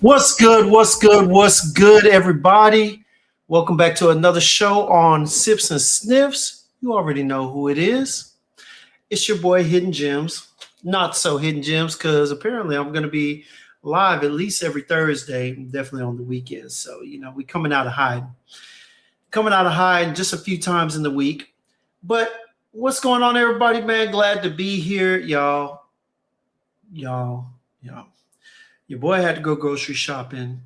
What's good? What's good? What's good, everybody? Welcome back to another show on Sips and Sniffs. You already know who it is. It's your boy Hidden Gems. Not so Hidden Gems, because apparently I'm going to be live at least every Thursday, definitely on the weekends. So, we coming out of hiding. Coming out of hiding just a few times in the week. But what's going on, everybody, man? Glad to be here, y'all. Y'all. Your boy had to go grocery shopping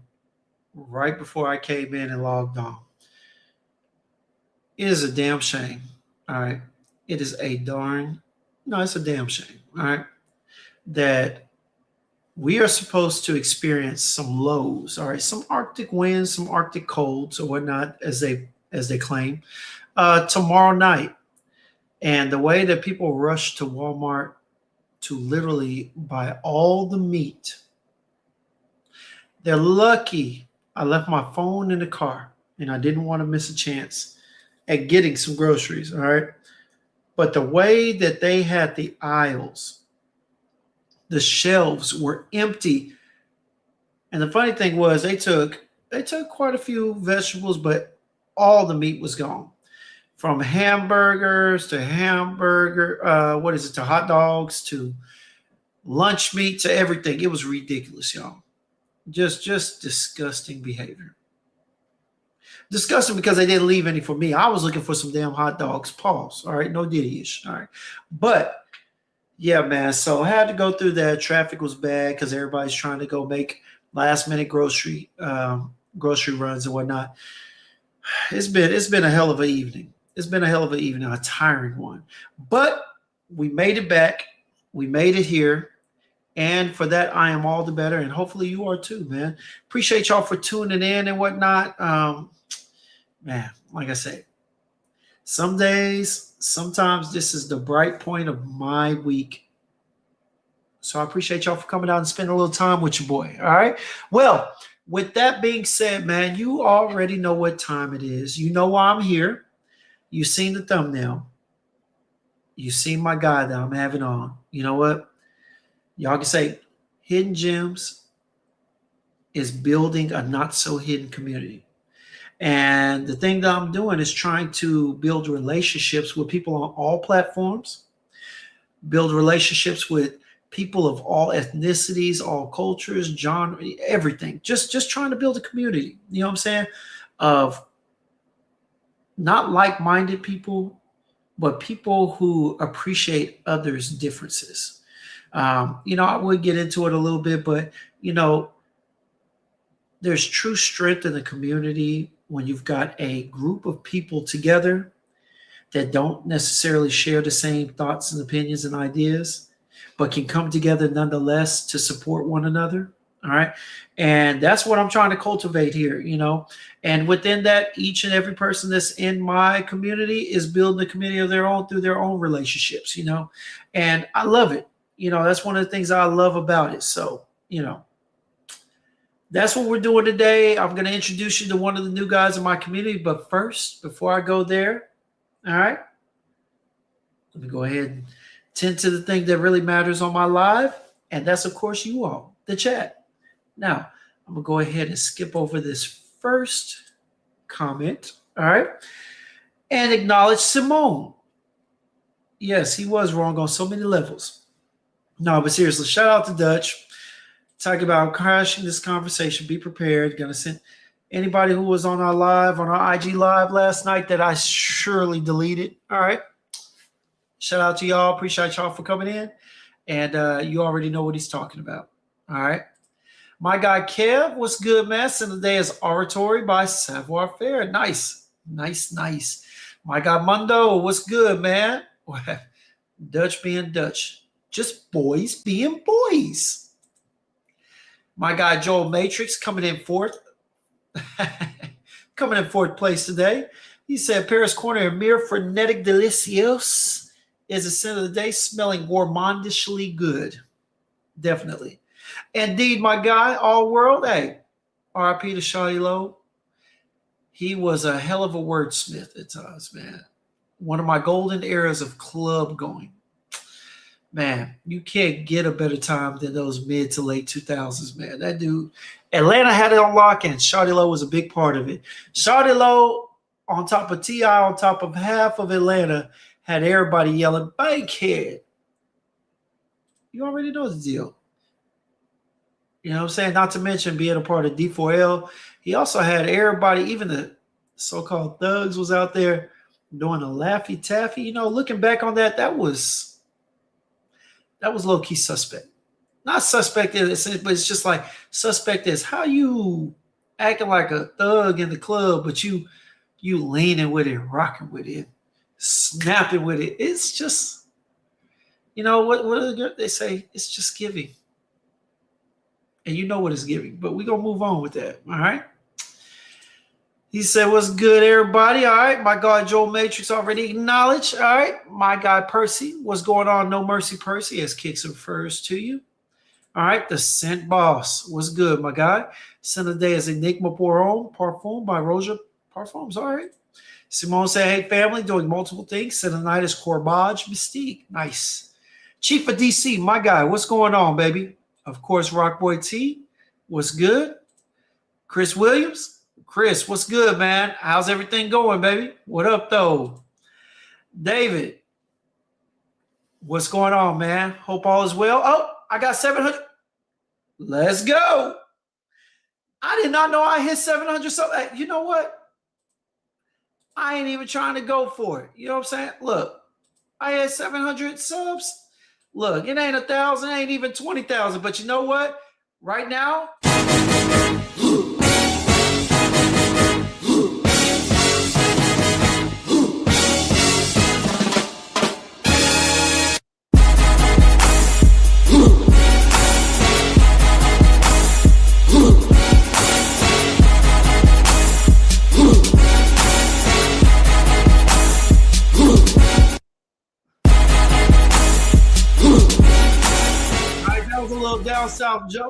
right before I came in and logged on. It is a damn shame. All right. It is a darn, no, it's a damn shame. All right. That we are supposed to experience some lows. All right. Some Arctic winds, some Arctic colds or whatnot, as they claim, tomorrow night. And the way that people rush to Walmart to literally buy all the meat, they're lucky I left my phone in the car and I didn't want to miss a chance at getting some groceries. All right. But the way that they had the aisles, the shelves were empty. And the funny thing was they took quite a few vegetables, but all the meat was gone. From hamburgers to to hot dogs to lunch meat to everything. It was ridiculous, y'all. Just disgusting behavior. Disgusting because they didn't leave any for me. I was looking for some damn hot dogs. Pause. All right, no diddy-ish. All right, but yeah, man. So I had to go through that. Traffic was bad because everybody's trying to go make last minute grocery runs and whatnot. It's been a hell of an evening. It's been a hell of an evening, a tiring one. But we made it back. We made it here. And for that, I am all the better. And hopefully you are too, man. Appreciate y'all for tuning in and whatnot. Man, like I say, some days, sometimes this is the bright point of my week. So I appreciate y'all for coming out and spending a little time with your boy. All right. Well, with that being said, man, you already know what time it is. You know why I'm here. You seen the thumbnail. You seen my guy that I'm having on. You know what? Y'all can say Hidden Gems is building a not so hidden community. And the thing that I'm doing is trying to build relationships with people on all platforms, build relationships with people of all ethnicities, all cultures, genre, everything. Just trying to build a community. You know what I'm saying? Of not like-minded people, but people who appreciate others' differences. I would get into it a little bit, but there's true strength in the community when you've got a group of people together that don't necessarily share the same thoughts and opinions and ideas, but can come together nonetheless to support one another. All right. And that's what I'm trying to cultivate here. And within that, each and every person that's in my community is building a community of their own through their own relationships. And I love it. That's one of the things I love about it. So, that's what we're doing today. I'm going to introduce you to one of the new guys in my community. But first, before I go there, all right, let me go ahead and tend to the thing that really matters on my live. And that's, of course, you all, the chat. Now, I'm going to go ahead and skip over this first comment. All right. And acknowledge Simone. Yes, he was wrong on so many levels. No, but seriously, shout out to Dutch. Talk about crashing this conversation. Be prepared. Gonna send anybody who was on our IG live last night that I surely deleted. All right. Shout out to y'all. Appreciate y'all for coming in. And you already know what he's talking about. All right. My guy Kev, what's good, man? And today is Oratory by Savoir Faire. Nice. My guy Mundo, what's good, man? Dutch being Dutch. Just boys being boys. My guy Joel Matrix coming in fourth place today. He said Paris Corner Mir Frenetic Delicious is the scent of the day, smelling gourmandishly good. Definitely. Indeed, my guy, All World. Hey, RIP to Shawty Low. He was a hell of a wordsmith at times, man. One of my golden eras of club going. Man, you can't get a better time than those mid to late 2000s, man. That dude, Atlanta had it on lock, and Shawty Lo was a big part of it. Shawty Lo, on top of T.I., on top of half of Atlanta, had everybody yelling, Bankhead. You already know the deal. You know what I'm saying? Not to mention being a part of D4L. He also had everybody, even the so-called thugs was out there doing a Laffy Taffy. You know, looking back on that, that was low-key suspect. Not suspect, but it's just like suspect is how you acting like a thug in the club, but you leaning with it, rocking with it, snapping with it. It's just, you know, what they say? It's just giving. And you know what it's giving. But we're going to move on with that, all right? He said, what's good, everybody? All right. My guy, Joel Matrix, already acknowledged. All right. My guy, Percy. What's going on? No Mercy, Percy, as Kicks refers to you. All right. The Scent Boss. What's good, my guy? Scent of the day is Enigma Parfum by Roja Parfums. All right. Simone said, hey, family, doing multiple things. Scent of the night is Corbage Mystique. Nice. Chief of DC, my guy. What's going on, baby? Of course, Rockboy T. What's good? Chris Williams. Chris, what's good, man? How's everything going, baby? What up, though? David, what's going on, man? Hope all is well. Oh, I got 700. Let's go. I did not know I hit 700. So, you know what? I ain't even trying to go for it. You know what I'm saying? Look, I had 700 subs. Look, it ain't 1,000, ain't even 20,000. But you know what? Right now,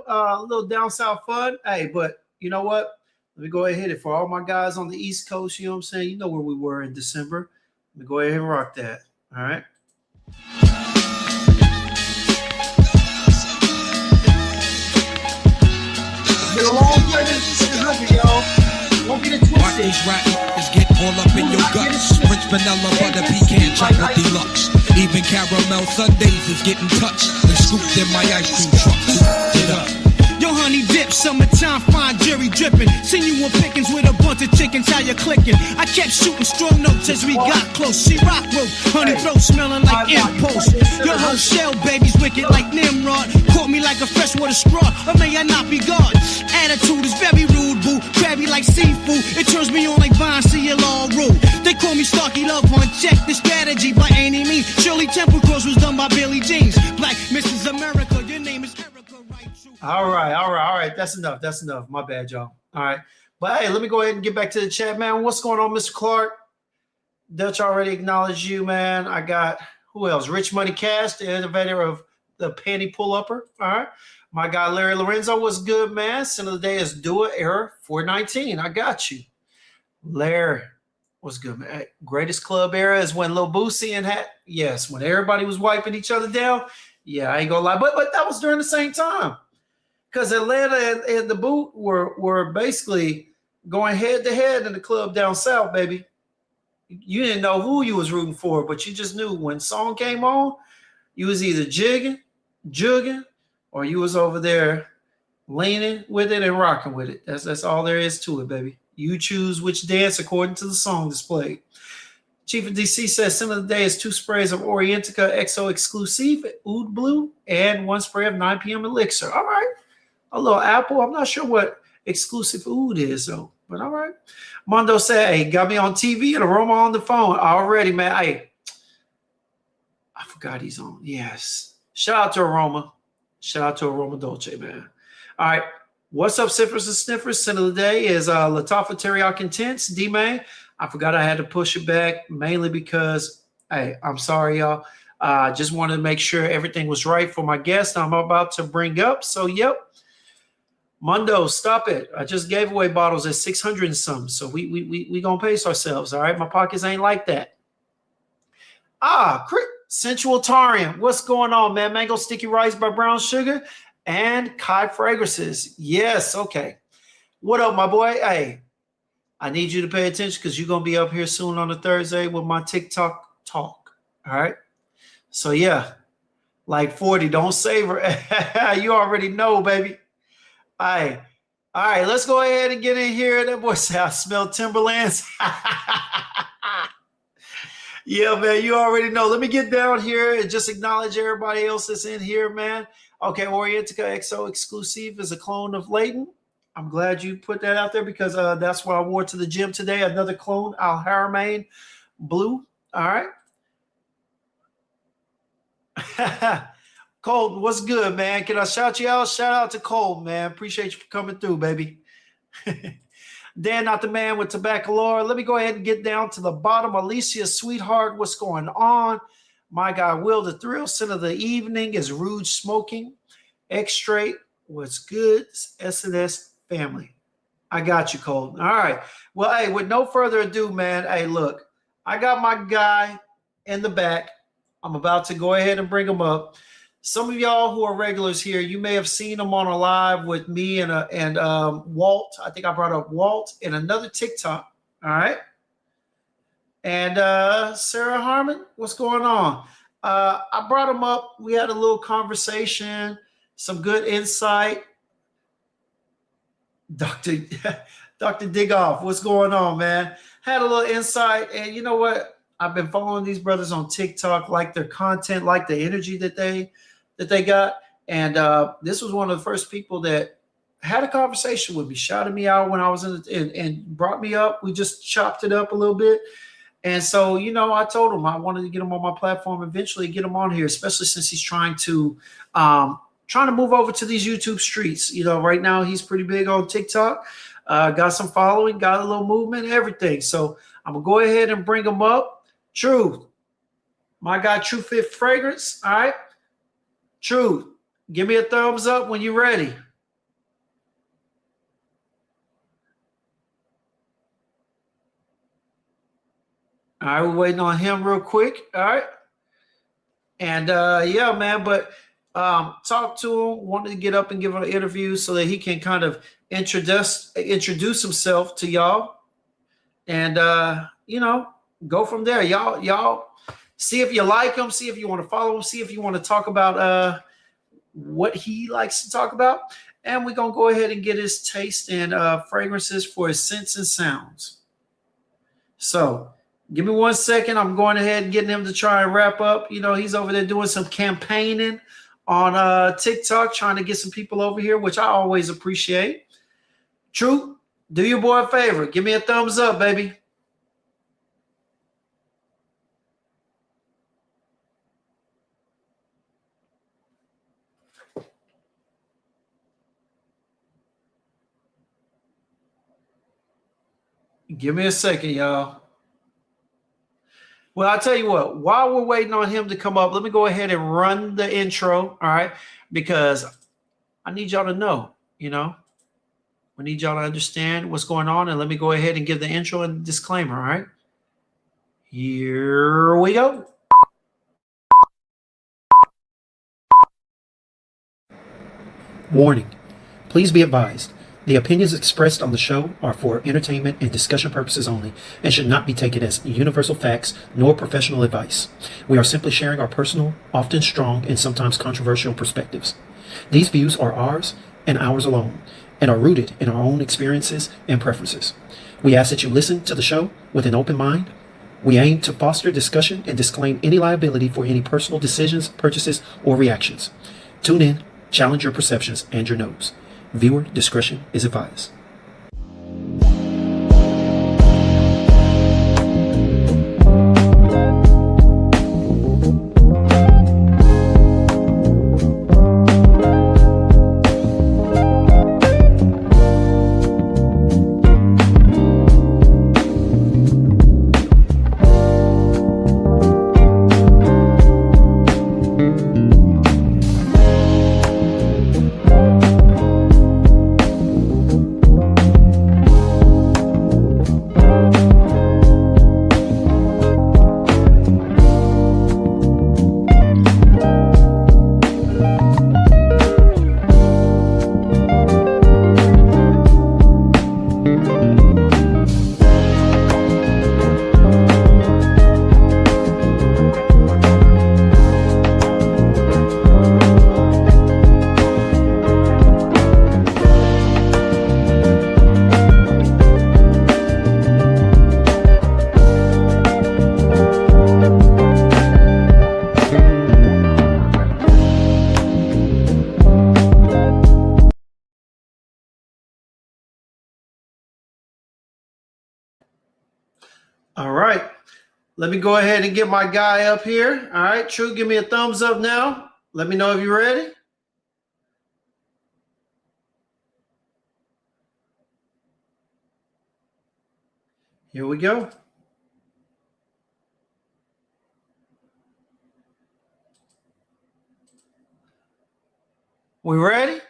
a little down south fun. Hey, but you know what? Let me go ahead and hit it for all my guys on the East Coast. You know what I'm saying? You know where we were in December. Let me go ahead and rock that. All right. It's been a long time since y'all. Don't get it twisted. These rap is get all up in your guts. French vanilla butter pecan chocolate deluxe. Even caramel sundaes is getting touched and scooped in my ice cream truck. Get up. Yo, honey dip, summertime, fine jury dripping. Seen you on pickings with a bunch of chickens, how you clicking? I kept shooting strong notes as we got close. She rock rope, honey throat smelling like impulse. Your whole shell, baby's wicked like Nimrod. Caught me like a freshwater straw, or may I not be God? Attitude is very rude, boo. Crabby like seafood, it turns me on like Vine, see it all rude. They call me Starkey Love Hunt, check the strategy by any means. Shirley Temple Cross was done by Billy Jeans. Black Mrs. America, your name is Erica, right? All right. That's enough. My bad, y'all. All right. But hey, let me go ahead and get back to the chat, man. What's going on, Mr. Clark? Dutch already acknowledged you, man. I got, who else? Rich Money Cash, the innovator of the panty pull-upper. All right. My guy, Larry Lorenzo, was good, man. Sin of the day is Dua Error 419. I got you. Larry was good, man. Hey, greatest club era is when Lil Boosie and yes, when everybody was wiping each other down. Yeah, I ain't gonna lie. But that was during the same time. Because Atlanta and the Boot were basically going head-to-head in the club down south, baby. You didn't know who you was rooting for, but you just knew when song came on, you was either jugging, or you was over there leaning with it and rocking with it. That's all there is to it, baby. You choose which dance according to the song displayed. Chief of DC says, some of the day is 2 sprays of Orientica XO Exclusive Oud Blue and 1 spray of 9 p.m. Elixir. All right. A little apple. I'm not sure what exclusive oud is, though. But all right. Mondo said, hey, got me on TV and Aroma on the phone already, man. Hey, I forgot he's on. Yes. Shout out to Aroma. Shout out to Aroma Dolce, man. All right. What's up, sippers and sniffers? Scent of the day is Latafa Teriyaki Intense. D-Man. I forgot I had to push it back mainly because, hey, I'm sorry, y'all. Just wanted to make sure everything was right for my guest I'm about to bring up. So, yep. Mundo, stop it. I just gave away bottles at 600 and some. So we gonna pace ourselves, all right? My pockets ain't like that. Sensual Tarian, what's going on, man? Mango Sticky Rice by Brown Sugar and Kai Fragrances. Yes, okay. What up, my boy? Hey, I need you to pay attention because you're going to be up here soon on a Thursday with my TikTok talk. All right? So, yeah, like 40, don't savor. You already know, baby. All right, let's go ahead and get in here. That boy said, I smell Timberlands. Yeah, man, you already know. Let me get down here and just acknowledge everybody else that's in here, man. Okay, Orientica XO Exclusive is a clone of Leighton. I'm glad you put that out there because that's what I wore to the gym today. Another clone, Al Haramain Blue. All right. Colt, what's good, man? Can I shout you out? Shout out to Colt, man. Appreciate you for coming through, baby. Dan, not the man with tobacco lore. Let me go ahead and get down to the bottom. Alicia, sweetheart, what's going on? My guy, Will, the thrill center of the evening is Rude Smoking. X-Straight, what's good? S&S family. I got you, Cole. All right. Well, hey, with no further ado, man, hey, look, I got my guy in the back. I'm about to go ahead and bring him up. Some of y'all who are regulars here, you may have seen him on a live with me and Walt. I think I brought up Walt in another TikTok. All right. And Sarah Harmon, what's going on? I brought him up. We had a little conversation, some good insight. Dr. Digoff, what's going on, man? Had a little insight. And you know what? I've been following these brothers on TikTok, like their content, like the energy that they got. And this was one of the first people that had a conversation with me, shouted me out when I was and brought me up. We just chopped it up a little bit. And so, you know, I told him I wanted to get him on my platform, eventually get him on here, especially since he's trying to move over to these YouTube streets. You know, right now he's pretty big on TikTok, got some following, got a little movement, everything. So I'm going to go ahead and bring him up. Truth, my guy, TrthFit Fragrance. All right. Truth, give me a thumbs up when you're ready. All right, we're waiting on him real quick. All right. And yeah, man, but talk to him, wanted to get up and give him an interview so that he can kind of introduce himself to y'all. And you know, go from there. Y'all see if you like him, see if you want to follow him, see if you want to talk about what he likes to talk about. And we're going to go ahead and get his taste and fragrances for his scents and sounds. So give me 1 second. I'm going ahead and getting him to try and wrap up. You know, he's over there doing some campaigning on TikTok, trying to get some people over here, which I always appreciate. True, do your boy a favor. Give me a thumbs up, baby. Give me a second, y'all. Well, I'll tell you what, while we're waiting on him to come up, let me go ahead and run the intro, all right? Because I need y'all to know, you know, I need y'all to understand what's going on. And let me go ahead and give the intro and disclaimer, all right? Here we go. Warning, please be advised. The opinions expressed on the show are for entertainment and discussion purposes only and should not be taken as universal facts nor professional advice. We are simply sharing our personal, often strong, and sometimes controversial perspectives. These views are ours and ours alone and are rooted in our own experiences and preferences. We ask that you listen to the show with an open mind. We aim to foster discussion and disclaim any liability for any personal decisions, purchases, or reactions. Tune in, challenge your perceptions and your nose. Viewer discretion is advised. All right. Let me go ahead and get my guy up here. All right, True, give me a thumbs up now. Let me know if you're ready. Here we go. We ready?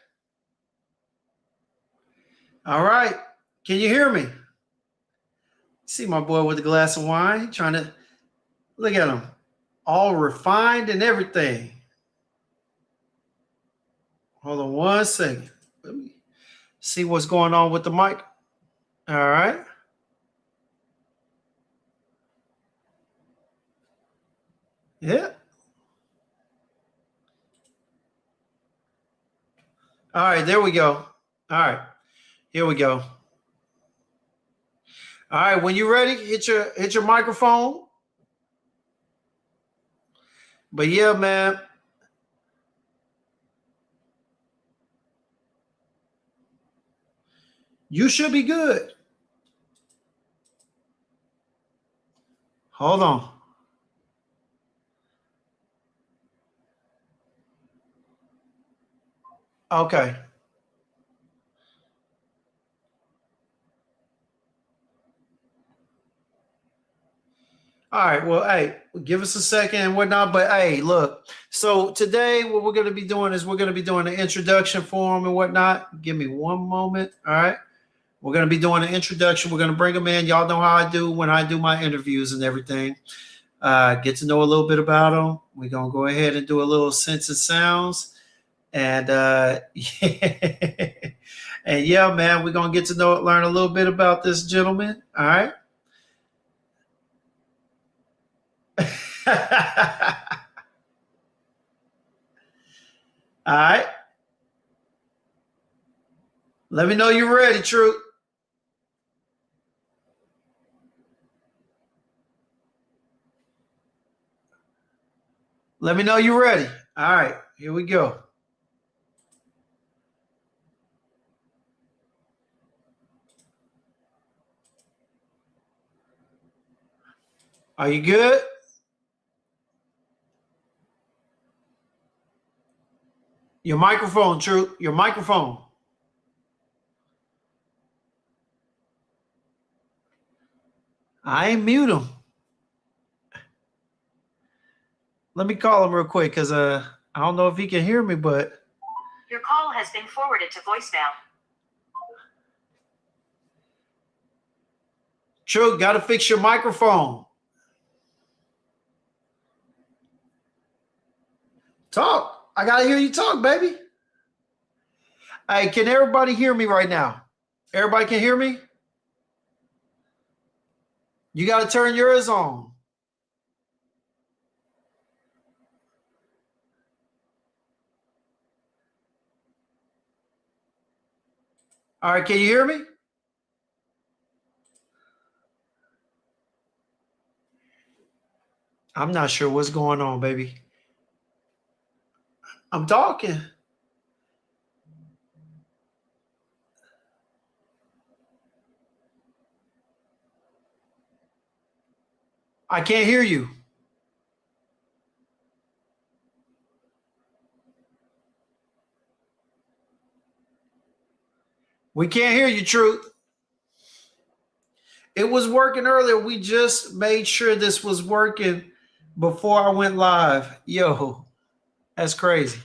All right. Can you hear me? See my boy with a glass of wine trying to look at him, all refined and everything. Hold on one second. Let me see what's going on with the mic. All right. Yeah. All right. There we go. All right. Here we go. All right. When you're ready, hit your microphone. But yeah, man. You should be good. Hold on. Okay. All right. Well, hey, give us a second and whatnot. But hey, look. So today, what we're going to be doing is we're going to be doing an introduction form and whatnot. Give me one moment. All right. We're going to be doing an introduction. We're going to bring them in. Y'all know how I do when I do my interviews and everything. Get to know a little bit about them. We're going to go ahead and do a little sense of sounds. And yeah. And yeah, man, we're going to get to learn a little bit about this gentleman. All right. All right. Let me know you're ready, True. Let me know you're ready. All right. Here we go. Are you good? Your microphone, True. Your microphone. I ain't mute him. Let me call him real quick because I don't know if he can hear me, but your call has been forwarded to voicemail. True, gotta fix your microphone. Talk. I gotta hear you talk, baby. Hey, can everybody hear me right now? Everybody can hear me? You gotta turn yours on. All right, can you hear me? I'm not sure what's going on, baby. I'm talking. I can't hear you. We can't hear you, Truth. It was working earlier. We just made sure this was working before I went live. Yo, that's crazy.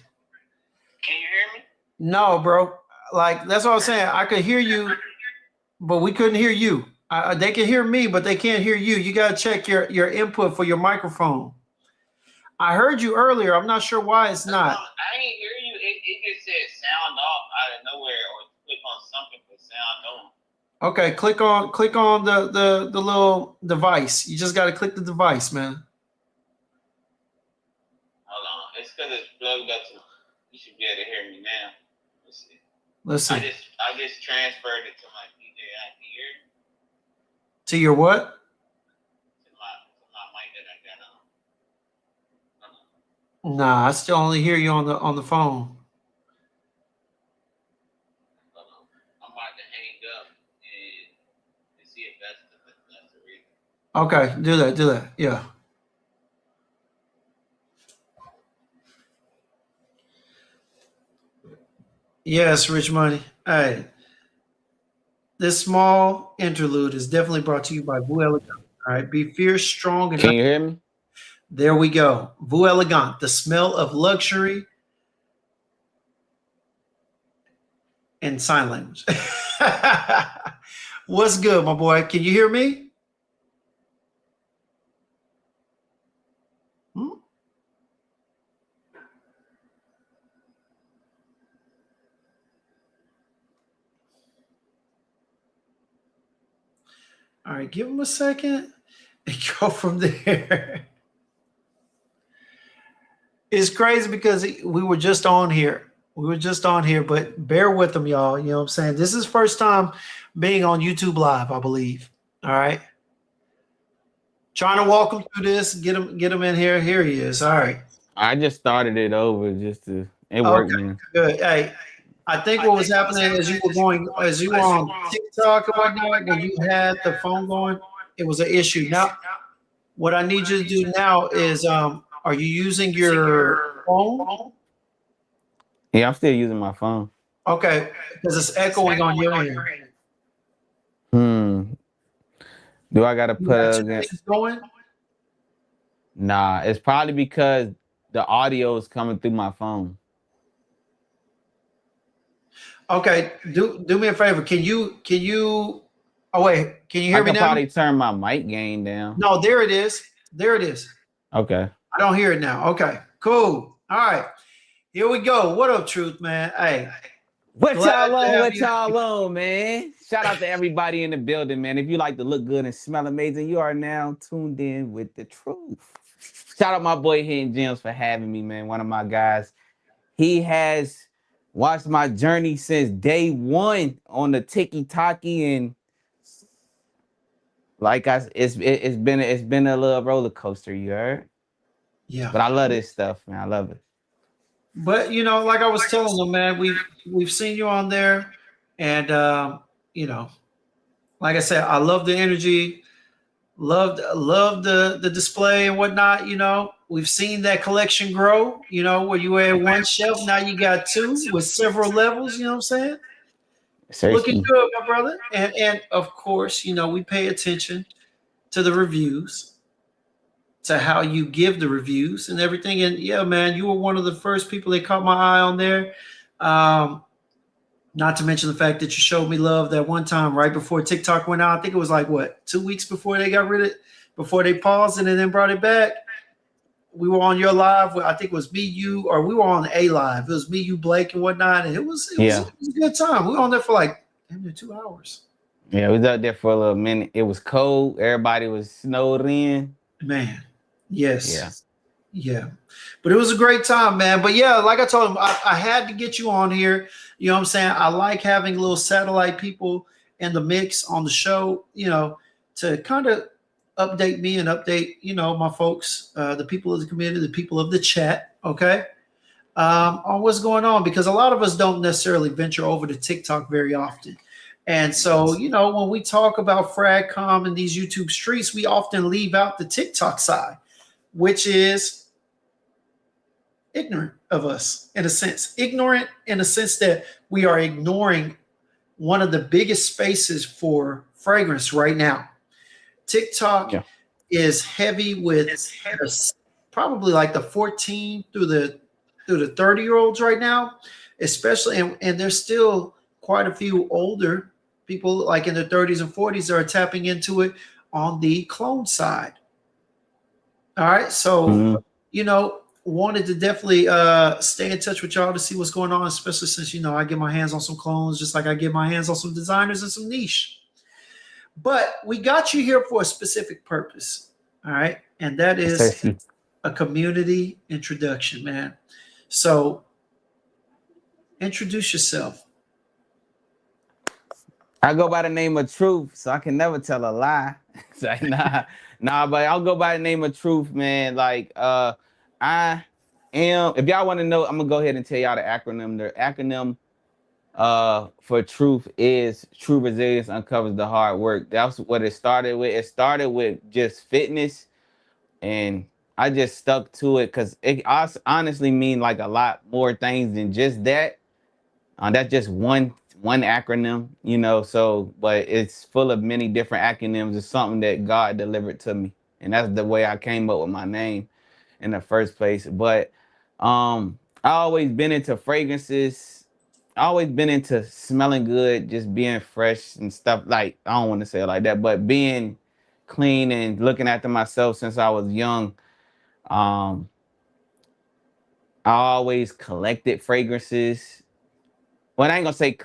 Can you hear me? No, bro. Like, that's what I'm saying. I could hear you, but we couldn't hear you. They can hear me, but they can't hear you. You got to check your input for your microphone. I heard you earlier. I'm not sure why it's not. I ain't hear you. It just said sound off out of nowhere, or click on something for sound on. Okay, click on the little device. You just got to click the device, man. Hold on. It's because it's plugged up. You should be able to hear me now. Let's see. Let's see. I just transferred it to my DJI here. To your what? To my mic that I got on. Nah, I still only hear you on the phone. Hold on. I'm about to hang up and see if that's the reason. Okay, do that, do that. Yeah. Yes, Rich Money. Hey, this small interlude is definitely brought to you by Vous Elegant. All right, be fierce, strong, and Can you hear me? there we go. Vous Elegant, the smell of luxury and sign language. What's good, my boy? Can you hear me? Hmm? All right, give him a second and go from there. It's crazy because we were just on here. We were just on here, but bear with them, y'all. You know what I'm saying? This is first time being on YouTube Live, I believe. All right. Trying to walk him through this, get him in here. Here he is. All right. I just started it over just to. It worked, Okay, man. good. Hey, I think what was happening as you were on TikTok and whatnot, when you had the phone going, it was an issue. Now, what I need you to do now is, are you using your phone? Yeah, I'm still using my phone. Okay, because it's echoing on your end. Hmm. Do I gotta You put got a two things going. Nah, it's probably because the audio is coming through my phone. Okay, do me a favor. Can you? Oh wait, can you I hear me could now? probably turn my mic gain down. No, there it is. There it is. Okay. I don't hear it now. Okay, cool. All right, here we go. What up, Truth, man? Hey, What glad y'all to on? have What you. y'all on, man? Shout out to everybody in the building, man. If you like to look good and smell amazing, you are now tuned in with the truth. Shout out my boy Hidden Gems for having me, man. One of my guys. He has watched my journey since day one on the Tiki Taki, and like it's been a little roller coaster, you heard? Yeah, But I love this stuff, man. I love it. but like I was telling them, man, we've seen you on there, and you know, like I said, I love the energy. Loved the display and whatnot. We've seen that collection grow. Where you had one shelf, now you got two with several levels. You know what I'm saying? Looking Seriously. good, my brother. And of course, we pay attention to the reviews, to how you give the reviews and everything. And yeah, man, you were one of the first people that caught my eye on there. Um, Not to mention the fact that you showed me love that one time right before TikTok went out. I think it was like what, 2 weeks before they got rid of it, before they paused it and then brought it back. We were on your live. I think it was me, you, or we were on a live. It was me, you, Blake, and whatnot. And Yeah. it was a good time. We were on there for like damn near 2 hours. Yeah, we was out there for a little minute. It was cold. Everybody was snowed in. Man, Yeah. yes. Yeah. But it was a great time, man. But yeah, like I told him, I had to get you on here. You know what I'm saying? I like having little satellite people in the mix on the show, to kind of update me and update, my folks, the people of the community, the people of the chat, okay, on what's going on. Because a lot of us don't necessarily venture over to TikTok very often. And so, when we talk about FragCom and these YouTube streets, we often leave out the TikTok side, which is ignorant of us in a sense. Ignorant in a sense that we are ignoring one of the biggest spaces for fragrance right now. TikTok Yeah. is heavy with probably like the 14 through the 30-year-olds right now, especially, and there's still quite a few older people like in their 30s and 40s that are tapping into it on the clone side. All right. So, wanted to definitely stay in touch with y'all to see what's going on, especially since, I get my hands on some clones, just like I get my hands on some designers and some niche. But we got you here for a specific purpose. All right. And that is Seriously. a community introduction, man. So introduce yourself. I go by the name of Truth, so I can never tell a lie. It's like, nah, but I'll go by the name of Truth, man. Like, I am. If y'all want to know, I'm gonna go ahead and tell y'all the acronym. The acronym for truth is true resilience uncovers the hard work. That's what it started with. It started with just fitness, and I just stuck to it because it honestly mean like a lot more things than just that. That's just one acronym, you know. So, but it's full of many different acronyms. It's something that God delivered to me, and that's the way I came up with my name in the first place. But I always been into fragrances. I always been into smelling good, just being fresh and stuff. Like I don't want to say it like that, but being clean and looking after myself since I was young. Um, I always collected fragrances. Well, I ain't gonna say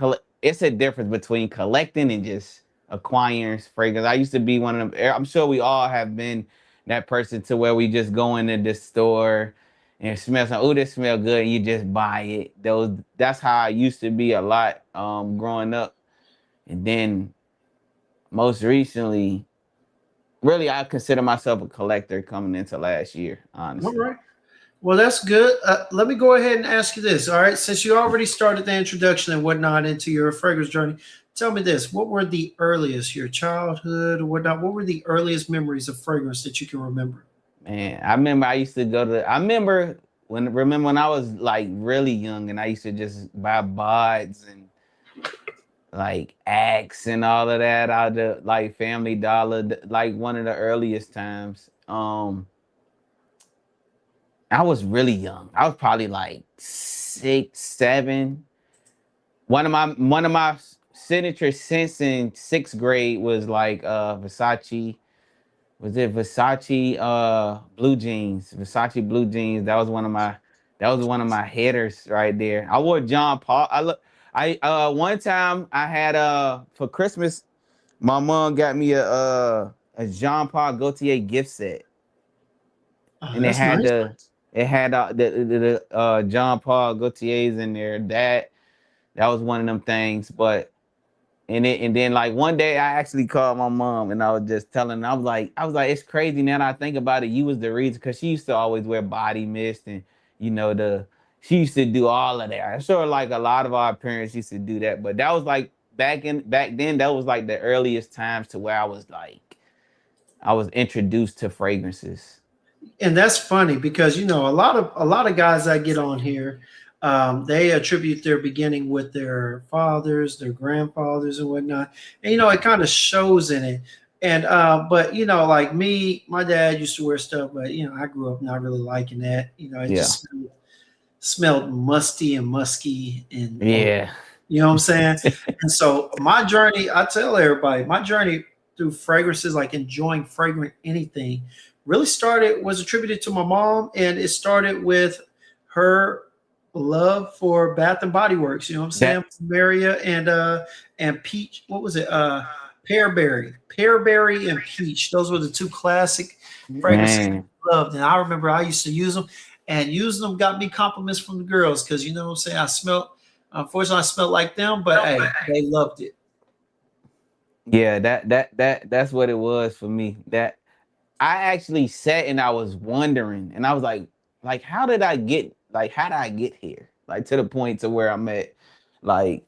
it's a difference between collecting and just acquiring fragrance. I used to be one of them. I'm sure we all have been that person to where we just go into the store and smell something. Oh, this smell good, and you just buy it. That's how I used to be a lot growing up, and then most recently, really, I consider myself a collector coming into last year. All Honestly, right. Well, that's good. Let me go ahead and ask you this. All right. Since you already started the introduction and whatnot into your fragrance journey, tell me this. What were the earliest, your childhood or whatnot? What were the earliest memories of fragrance that you can remember? man, I remember I used to go to. I remember when I was like really young, and I used to just buy buds and like Axe and all of that out of like Family Dollar, like one of the earliest times. I was really young. I was probably like 6, 7. One of my signature scents in 6th grade was like Versace. Was it Versace blue jeans? Versace blue jeans. That was one of my headers right there. I wore John Paul. I one time I had for Christmas, my mom got me a Jean Paul Gaultier gift set, Oh, and it that's had nice. the Jean Paul Gaultiers in there. That was one of them things. But and then like one day I actually called my mom and I was just telling her, I was like, it's crazy now that I think about it. You was the reason because she used to always wear body mist and you know she used to do all of that. I'm sure like a lot of our parents used to do that, but that was like back then that was like the earliest times to where I was introduced to fragrances. And that's funny because a lot of guys that get on here, they attribute their beginning with their fathers, their grandfathers, and whatnot, and it kind of shows in it. And but like me, my dad used to wear stuff, but I grew up not really liking that. It Yeah. just smelled musty and musky and old. Yeah. You know what I'm saying? And so my journey, I tell everybody, my journey through fragrances, like enjoying fragrant anything, really was attributed to my mom, and it started with her love for Bath and Body Works. You know what I'm saying? That Maria and Peach. What was it? Pearberry and Peach. Those were the two classic fragrances man. I loved, and I remember I used to use them, and using them got me compliments from the girls because you know what I'm saying. Unfortunately, I smelled like them, but hey, they loved it. Yeah, that's what it was for me. That I actually sat and I was wondering, and I was like, how did I get here? Like to the point to where I'm at, like,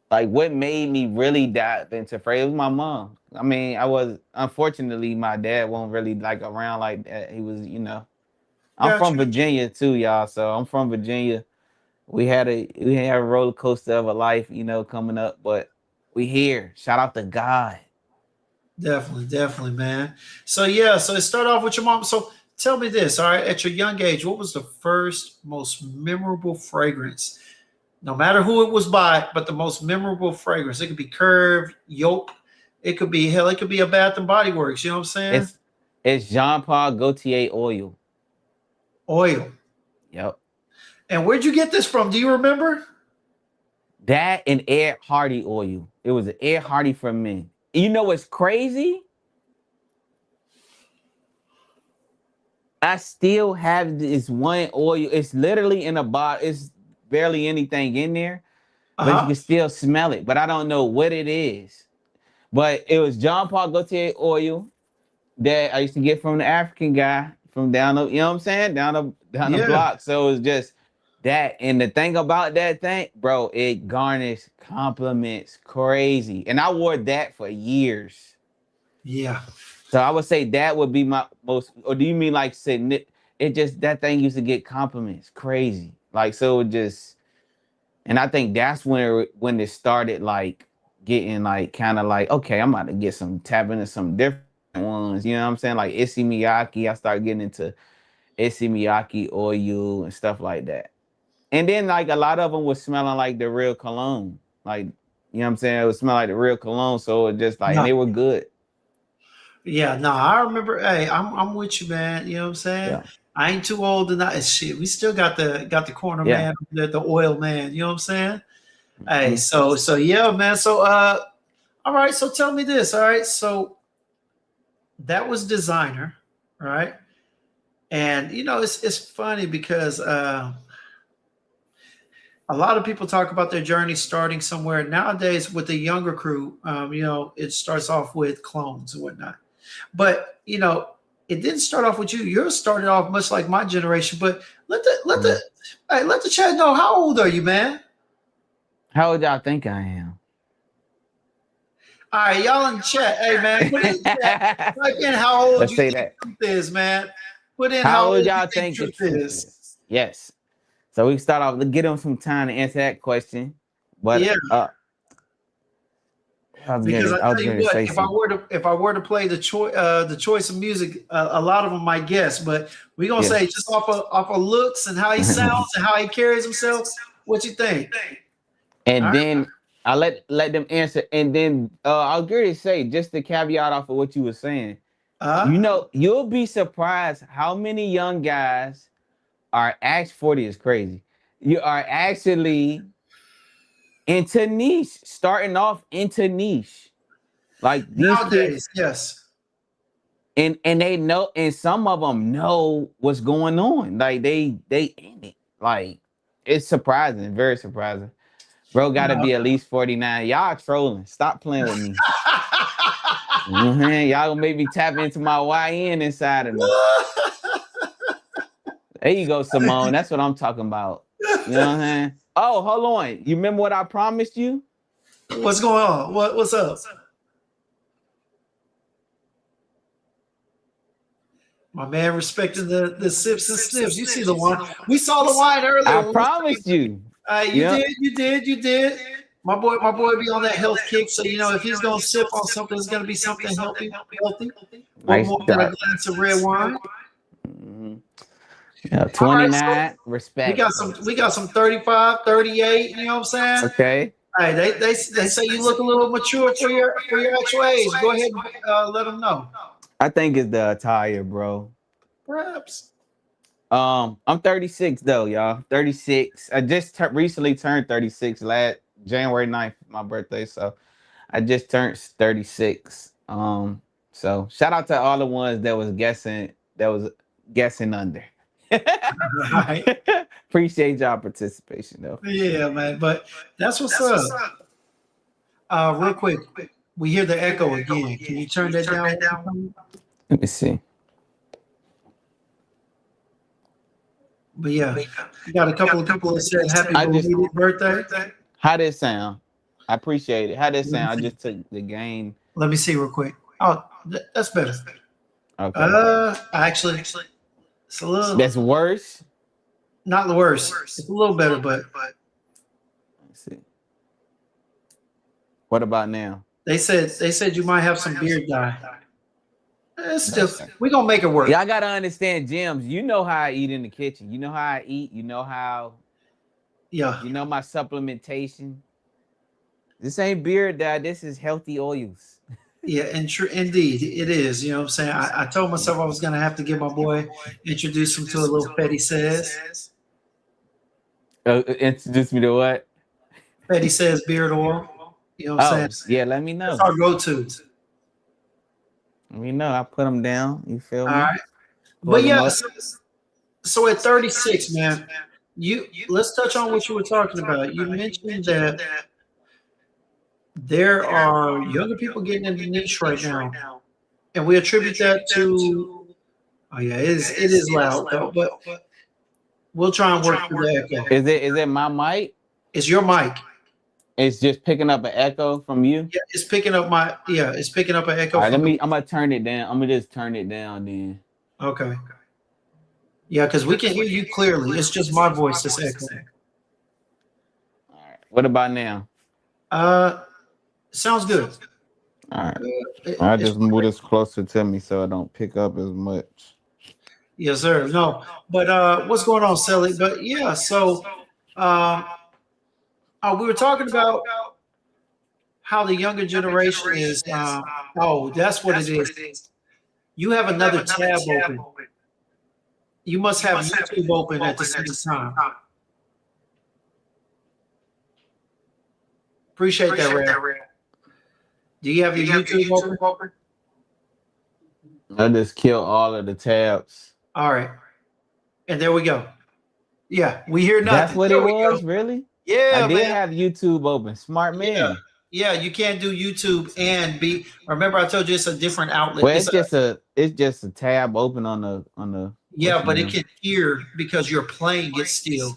like what made me really dive into fragrance? It was my mom. I mean, unfortunately my dad won't really like around like that. He was, I'm from Gotcha. Virginia too, y'all. So I'm from Virginia. We had a roller coaster of a life, coming up, but we here. Shout out to God. Definitely, definitely, man. So yeah, so it started off with your mom. So tell me this, all right, at your young age, what was the first most memorable fragrance? No matter who it was by, but the most memorable fragrance. It could be Curve, Yoke, it could be hell, it could be a Bath and Body Works. You know what I'm saying? It's it's Jean Paul Gaultier oil. Oil. Yep. And where'd you get this from? Do you remember? That and Ed Hardy oil. It was an Ed Hardy for men. You know what's crazy? I still have this one oil. It's literally in a bottle. It's barely anything in there, but you Uh-huh. can still smell it. But I don't know what it is. But it was John Paul Gaultier oil that I used to get from the African guy from down the, you know what I'm saying? Down the Yeah. block. So it was just That and the thing about that thing, bro, it garnishes compliments crazy. And I wore that for years. Yeah. So I would say that would be my most, or do you mean like sitting it just that thing used to get compliments crazy. Like so it just and I think that's when it started like getting like kind of like, okay, I'm about to get some tap into some different ones. You know what I'm saying? Like Issey Miyake. I started getting into Issey Miyake oil and stuff like that. And then like a lot of them was smelling like the real cologne. Like, you know what I'm saying? It would smell like the real cologne. So it just like, and No. they were good. Yeah, no, I remember. Hey, I'm with you, man. You know what I'm saying? Yeah. I ain't too old to not shit. We still got the corner Yeah. man, the oil man. You know what I'm saying? Hey, Mhm. so yeah, man. So all right. So tell me this. All right. So that was designer, right? And it's funny because a lot of people talk about their journey starting somewhere nowadays with the younger crew. It starts off with clones and whatnot. But it didn't start off with you. Yours started off much like my generation. But let the let the Mhm. hey, let the chat know, how old are you, man? How old y'all think I am? All right, y'all in the chat. Hey, man, put in the chat. Type in how old Let's you say think that. truth is, man. Put in How how old old you y'all think think the truth truth is. is? Yes. So we start off. Let's get them some time to answer that question. But Yeah, because I I was tell you gonna what, say if I something. were to play the choice of music, a lot of them might guess. But we gonna Yeah. say just off of looks and how he sounds and how he carries himself. What you think? All And right. then I let them answer. And then I'll agree to say, just the caveat off of what you were saying. Uh, You'll be surprised how many young guys are 40 is crazy. You are actually into niche, starting off into niche. Like these kids, Nowadays, yes. and they know, and some of them know what's going on. Like they in it. Like it's surprising, very surprising. Bro gotta No. be at least 49. Y'all trolling. Stop playing with me. Mhm. Y'all gonna make me tap into my YN inside of me. There you go, Simone. That's what I'm talking about. You know what I'm saying? Oh, hold on. You remember what I promised you? What's going on? What's up? My man respecting the sips and sniffs. You see the wine. We saw the wine earlier. I When we promised you. You Yeah. did. My boy be on that health kick. So if he's gonna sip on something, it's gonna be something healthy. What Nice more than a shot. glass of red wine? Mhm. Yeah, All right, so 29. we Respect. got some 35, 38. You know what I'm saying? Okay. Hey, they say you look a little mature for your actual age. Go ahead and let them know. I think it's the attire, bro. Perhaps. I'm 36 though, y'all. 36. I just recently turned 36 last January 9th, my birthday. So I just turned 36. So shout out to all the ones that was guessing under. Right. Appreciate y'all participation though. Yeah, man. But that's what's up. Real quick, we hear the echo again. Can you turn that down one more time? Let me see. But yeah, we got a couple of people that said happy I just belated birthday. How did it sound? I appreciate it. How did it Let me sound? I see. just took the gain. Let me see real quick. Oh, that's better. Okay. Actually, it's a little That's worse. not the worst. It's a little better, but Let's see. What about now? they said you might have some beard dye. It's still we're gonna make it work. Y'all gotta understand, James. You know how I eat in the kitchen. You know how I eat. You know how. Yeah, You know my supplementation. This ain't beard dye. This is healthy oils. yeah, and indeed it is. You know what I'm saying? I told myself I was gonna have to get my boy introduce him to a little Fetty Says. Introduce me to what? Fetty Says beard oil. You know what I'm saying? Oh yeah, let me That's know. our go-to. Let me know. I put them down. You feel All me? right. Pull But them yeah, up. so at 36, man, let's touch on what you were talking about. You mentioned that there are younger people getting into niche right now, and we attribute that to. Oh yeah, it is loud though. But We'll try and work through the echo. Is it my mic? It's your mic. It's just picking up an echo from you. Yeah, it's picking up it's picking up an echo. All right, from I'm gonna turn it down. I'm gonna just turn it down then. Okay. Yeah, because we can hear you clearly. It's just my voice that's echoing. All right. What about now? Sounds good. All right. It- I it's just move this closer to me so I don't pick up as much. Yes, sir. No, but what's going on, Sally? But yeah, so we were talking about how the younger generation is. Oh, that's what it is. You have another tab open. You must have YouTube open at the same time. Appreciate that, Red. Do you have your YouTube open? I just kill all of the tabs. All right. And there we go. Yeah, we hear nothing. That's what There it we go. was, really? Yeah, I did man. have YouTube open. Smart man. Yeah, you can't do YouTube and be. Remember, I told you it's a different outlet. Well, it's just a tab open on the. Yeah, but it can hear because you're playing it still.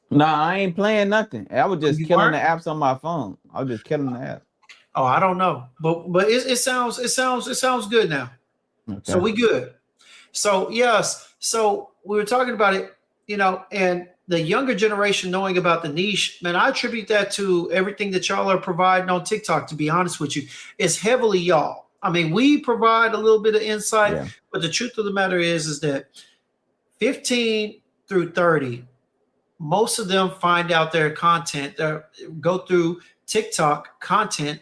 No, I ain't playing nothing. I was just You killing the aren't? apps on my phone. I was just killing the app. Oh, I don't know, but it sounds good now. Okay. So we good. So yes, so we were talking about it, and the younger generation knowing about the niche, man, I attribute that to everything that y'all are providing on TikTok. To be honest with you, it's heavily y'all. I mean, we provide a little bit of insight, Yeah. but the truth of the matter is that 15 through 30, most of them find out their content, go through TikTok content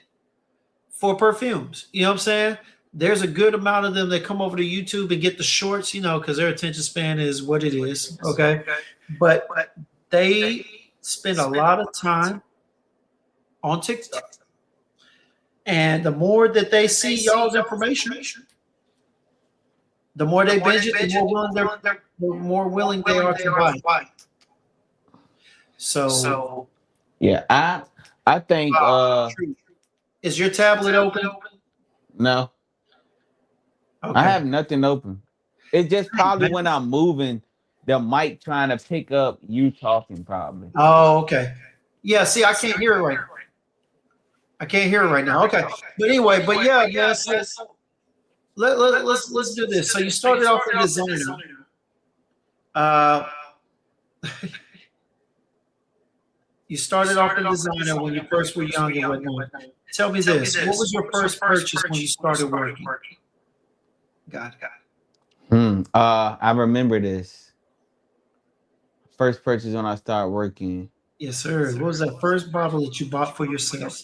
for perfumes. You know what I'm saying? There's a good amount of them that come over to YouTube and get the shorts, because their attention span is what it is. Okay. But they spend a lot of time on TikTok. And the more that they see y'all's information, the more they binge it, the more willing they are to buy. So Yeah, I think is your tablet open? no. Okay. I have nothing open. It's just probably when I'm moving, the mic trying to pick up you talking probably. Oh, okay. Yeah, see, I can't hear it right now. I can't hear it right now. Okay. But anyway, yes, let's do this. So you started off in designer. You started off in designer when you first were young and whatnot. Tell me this. What was your first purchase when you started working? Got it. I remember this. First purchase when I started working. Yes, sir. What was that first bottle that you bought for yourself?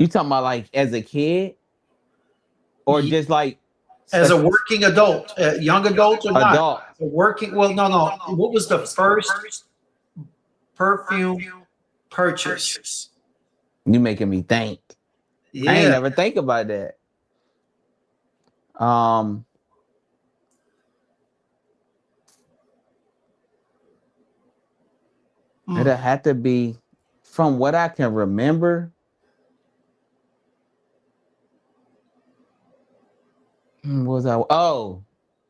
You talking about like as a kid? Or just like as a working adult, young adult or not? Adult. Working. Well, no. What was the first perfume purchase? You making me think. Yeah. I ain't never think about that. It had to be, from what I can remember. What was I? Oh,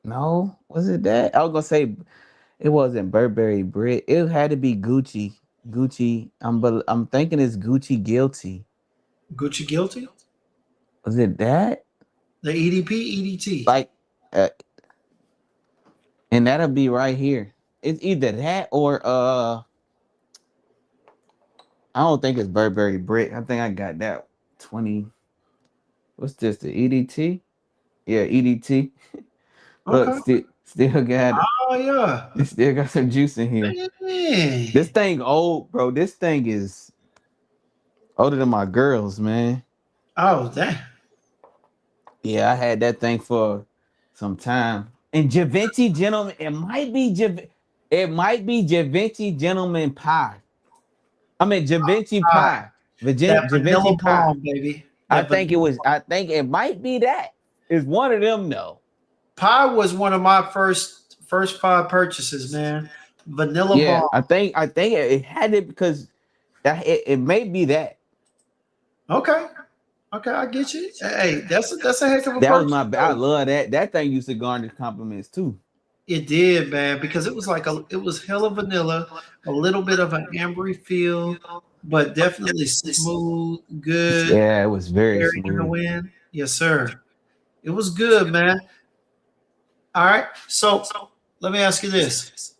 no, was it that? I was gonna say it wasn't Burberry Brit. It had to be Gucci. Gucci. I'm thinking it's Gucci Guilty. Gucci Guilty? Was it that? The EDP, EDT. Like, and that'll be right here. It's either that or I don't think it's Burberry Brit. I think I got that 20. What's this? The EDT? Yeah, EDT. Look, still got it. Oh yeah. It still got some juice in here. Man. This thing old, bro. This thing is older than my girls, man. Oh, damn. Yeah, I had that thing for some time. And Givenchy Gentleman, it might be Givenchy Gentleman Pie. I mean Givenchy Pie. Givenchy Pie, bomb, baby. I think it might be that. It's one of them, though. Pie was one of my first 5 purchases, man. Vanilla bomb. I think it had it because it may be that. Okay. Okay, I get you. Hey, that's a heck of a That was purchase. I love that. That thing used to garnish compliments too. It did, man, because it was it was hella vanilla, a little bit of an ambery feel, but definitely smooth, good, Yeah, it was very airy in the smooth. wind. Yes, sir. It was good, man. All right. So let me ask you this.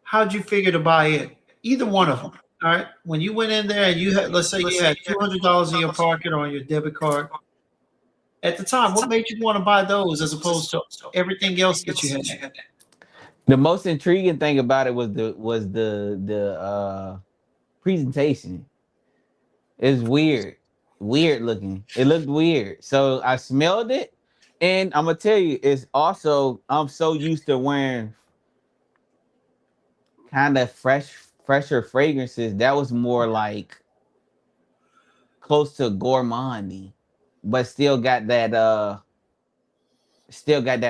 How'd you figure to buy it? Either one of them. All right. When you went in there and you had, let's say you had $200 in your pocket or on your debit card at the time, what made you want to buy those as opposed to everything else that you had? The most intriguing thing about it was the presentation. It's weird, weird looking. It looked weird. So I smelled it, and I'm gonna tell you, it's also I'm so used to wearing kind of fresher fragrances. That was more like close to gourmandy, but still got that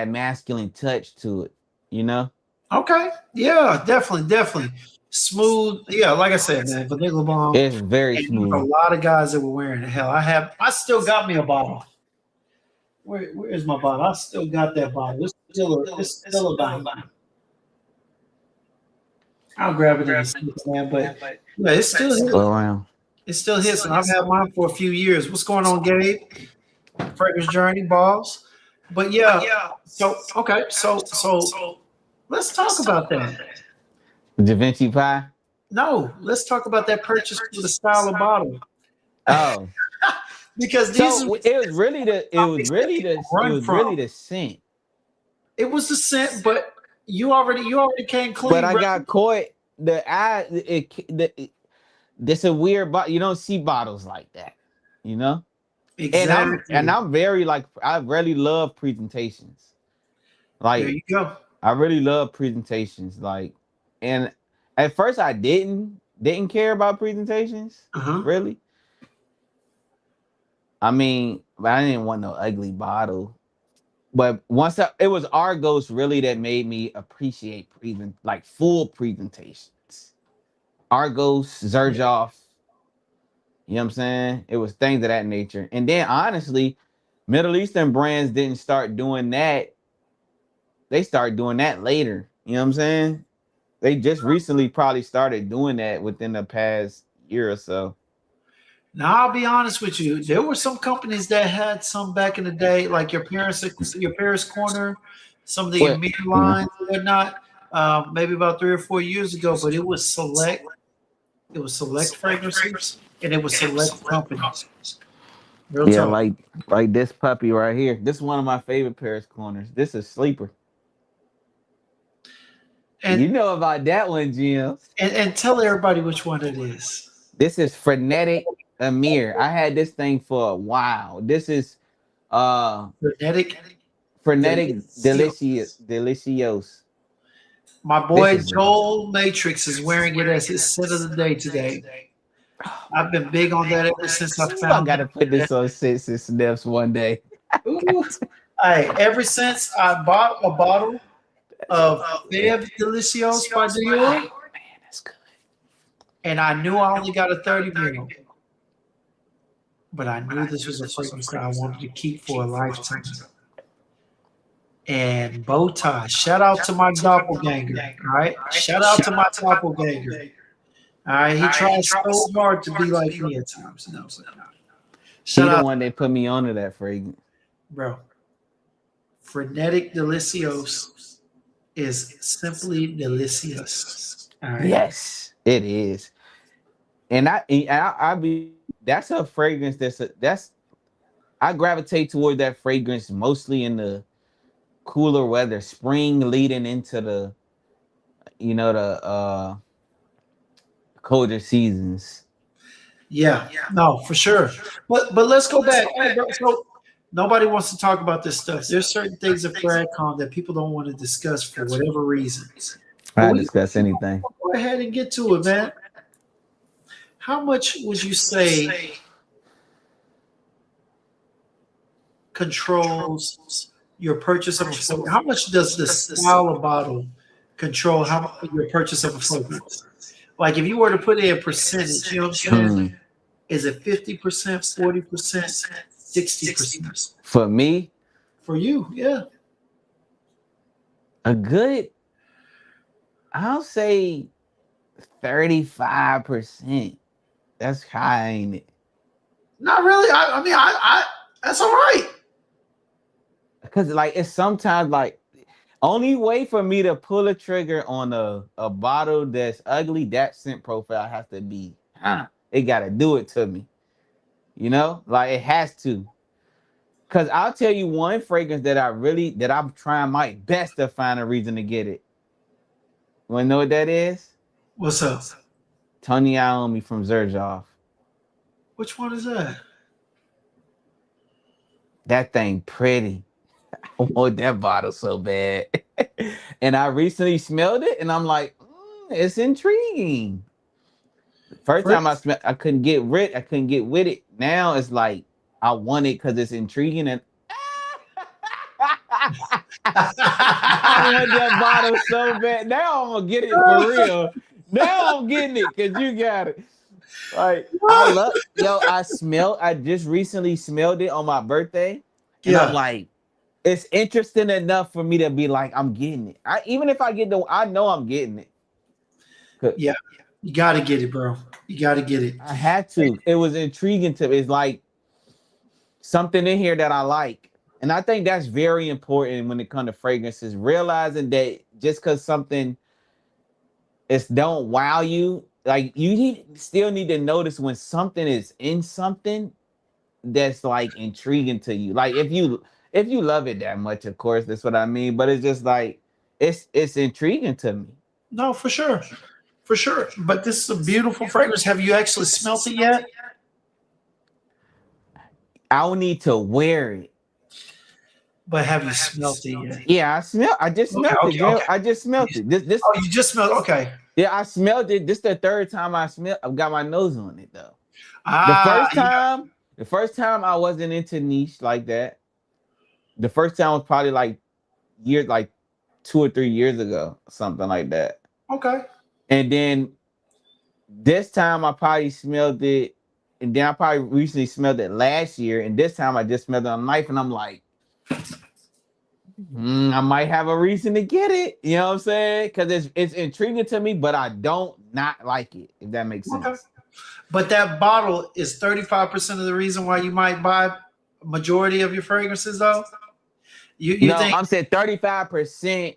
masculine touch to it. You know, Okay. Yeah, definitely, definitely. Smooth. Yeah, like I said, man, vanilla bomb. it's very And there were a smooth. lot of guys that were wearing it. Hell, I still got me a bottle. Where's my bottle? I still got that bottle. It's still a dime. I'll grab it in a second, man. But yeah, it's still Go hits. around. It still hits, and I've had mine for a few years. What's going on, Gabe? Fragrance Journey, balls. But yeah, so okay, so let's talk about that. Da Vinci Pie. No, let's talk about that purchase for the style of bottle. Oh, Because these are so topics that people it run was really from. the scent. It was the scent, but you already came But clean, I bro. got caught. This a weird bottle. You don't see bottles like that, you know. And Exactly. I'm very like I really love presentations. There Like you go. I really love presentations. Like, and at first I didn't care about presentations Uh-huh. really. I mean, but I didn't want no ugly bottle. But it was Argos really that made me appreciate like full presentations. Argos, Yeah. Zerjoff, you know what I'm saying? It was things of that nature. And then honestly, Middle Eastern brands didn't start doing that. They started doing that later. You know what I'm saying? They just recently probably started doing that within the past year or so. Now I'll be honest with you. There were some companies that had some back in the day, like your Paris Corner, some of the What Amir you know? lines and whatnot. Maybe about 3 or 4 years ago, but it was select. It was select fragrances, and it was select companies. Real Yeah, talk. like this puppy right here. This is one of my favorite Paris corners. This is sleeper. And You know about that one, Jim. and tell everybody which one it is. This is frenetic Amir. I had this thing for a while. This is Frenetic frenetic Delicious. delicios. My This boy is Joel Matrix is wearing it as his scent of the day today. I've been big on that ever since I Ooh, I found gotta put that. this on Sits and Sniffs one day. Ooh, hey, ever since I bought a bottle of Bev Delicios by Dior, Man, that's good. and I knew I only got a 30 mil, but I knew this was a fragrance that I wanted to keep for a lifetime. And bow tie. Shout out to my doppelganger. All right. Shout out to my doppelganger. All right. He tries so hard to be like me at times. No, but no. He Shout the out, one that put me onto that fragrance. bro. Frenetic Delicios is simply delicious. All right. Yes, it is. I be that's a fragrance that's I gravitate toward that fragrance mostly in the cooler weather, spring leading into the the colder seasons. Yeah. No, for sure. But let's go back. Hey, bro, so nobody wants to talk about this stuff. There's certain things at FradCon that people don't want to discuss for whatever reason. But I we discuss anything. go ahead and get to it, man. How much would you say controls your purchase of a fragrance? How much does the style of bottle control your purchase of a fragrance? Like if you were to put it in percentage, you know what I'm saying? Is it 50%, 40%, 60%? For me, For you, yeah. a good, I'll say 35%. That's high, ain't it? Not really. I mean, I that's all right. Because like it's sometimes like only way for me to pull a trigger on a bottle that's ugly, that scent profile has to be, it gotta do it to me. You know? Like it has to. Cause I'll tell you one fragrance that I'm trying my best to find a reason to get it. Wanna know what that is? What's up? Tony Iommi from Zerjoff. Which one is that? That thing pretty. I want that bottle so bad. And I recently smelled it and I'm like, it's intriguing. First time I smelled, I couldn't get with it. Now it's like I want it because it's intriguing and I want that bottle so bad. Now I'm gonna get it for real. Now I'm getting it because you got it. Like I just recently smelled it on my birthday. And I'm Yeah, like, it's interesting enough for me to be like, I'm getting it. Even if I get I know I'm getting it. 'Cause yeah. You got to get it, bro. You got to get it. I had to. It was intriguing to me. It's like something in here that I like. And I think that's very important when it comes to fragrances, realizing that just because something is don't wow you, like still need to notice when something is in something that's like intriguing to you. Like if you love it that much, of course, that's what I mean. But it's just like it's intriguing to me. No, for sure. For sure. But this is a beautiful fragrance. Have you actually smelt it yet? I'll need to wear it. But have you smelt it yet? Yeah, I just smelled it, Jim. Okay. I just smelled it. This Oh, you just smelled. Okay. Yeah, I smelled it. This is the third time I've got my nose on it though. Ah, The first time I wasn't into niche like that. The first time was probably like 2 or 3 years ago, something like that. okay. And then this time I probably smelled it, and then I probably recently smelled it last year, and this time I just smelled it on a knife, and I'm like, I might have a reason to get it. You know what I'm saying? Because it's intriguing to me, but I don't not like it, if that makes sense. Okay. But that bottle is 35% of the reason why you might buy majority of your fragrances, though. You think I'm saying 35%.